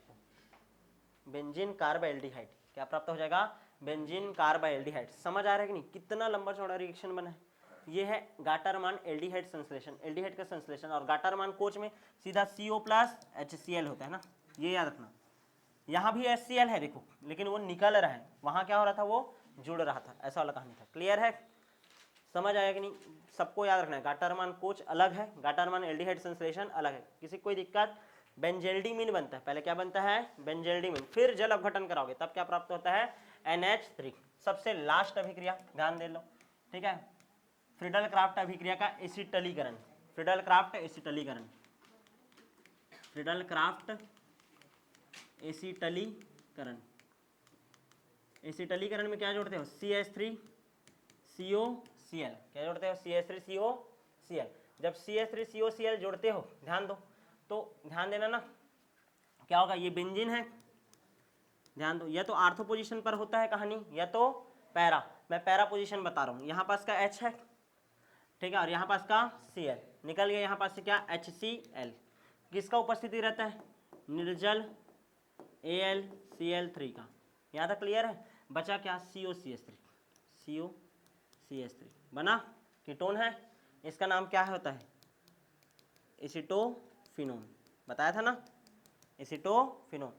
बेंजीन कार्बोएल्डिहाइड, क्या प्राप्त हो जाएगा, बेंजीन कार्बोएल्डिहाइड। समझ आ रहा है कि नहीं, कितना लंबा चौड़ा रिएक्शन बना है। ये है गाटरमान एल्डिहाइड संश्लेषण, एल्डिहाइड का संश्लेषण। और गाटरमान कोच में सीधा CO+ HCl होता है ना, ये याद रखना। यहाँ भी HCl है देखो, लेकिन वो निकल रहा है, वहाँ क्या हो रहा था, वो जुड़ रहा था, ऐसा वाला कहानी था। क्लियर है? समझ आया कि नहीं? सबको याद रखना है, गाटरमान कोच अलग है, गाटरमान एल्डिहाइड संश्लेषण अलग है। किसी कोई दिक्कत, बेंजल्डिमीन बनता है, पहले क्या बनता है, बेंजल्डिमीन, फिर जल अपघटन कराओगे तब क्या प्राप्त होता है, NH3। सबसे लास्ट अभिक्रिया ध्यान दे लो, ठीक है, फ्रीडल क्राफ्ट अभिक्रिया का एसिटलीकरण। फ्रीडल क्राफ्ट एसिटलीकरण, फ्रीडल क्राफ्ट एसिटलीकरण। एसिटलीकरण में क्या जोड़ते हो, CH3COCl। क्या जोड़ते हो, CH3COCl। जब CH3COCl जोड़ते हो, ध्यान दो, तो ध्यान देना ना, क्या होगा, ये बेंजीन है, ध्यान दो, या तो आर्थो पोजीशन पर होता है कहानी, या तो पैरा। मैं पैरा पोजीशन बता रहा हूँ, यहाँ पास का H है, ठीक है, और यहाँ पास का Cl निकल गया, यहाँ पास से क्या, HCl। किसका उपस्थिति रहता है, निर्जल AlCl3 का। यहाँ तक क्लियर है? बचा क्या, COCH3, COCH3 बना, कीटोन है, इसका नाम क्या होता है, एसिटोफिनोन। बताया था ना, एसिटोफिनोन।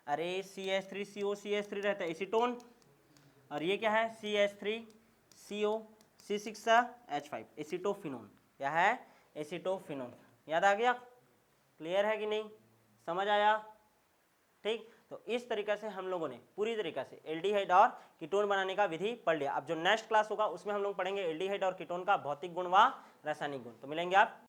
अरे CH3COCH3 रहता है एसीटोन, और ये क्या है, CH3CO C6H5, एसिटोफिनोन। क्या है, एसिटोफिनोन। याद आ गया? क्लियर है कि नहीं, समझ आया? ठीक, तो इस तरीके से हम लोगों ने पूरी तरीके से एल्डिहाइड और कीटोन बनाने का विधि पढ़ लिया। अब जो नेक्स्ट क्लास होगा उसमें हम लोग पढ़ेंगे एल्डिहाइड और कीटोन का भौतिक गुण व रासायनिक गुण। तो मिलेंगे आप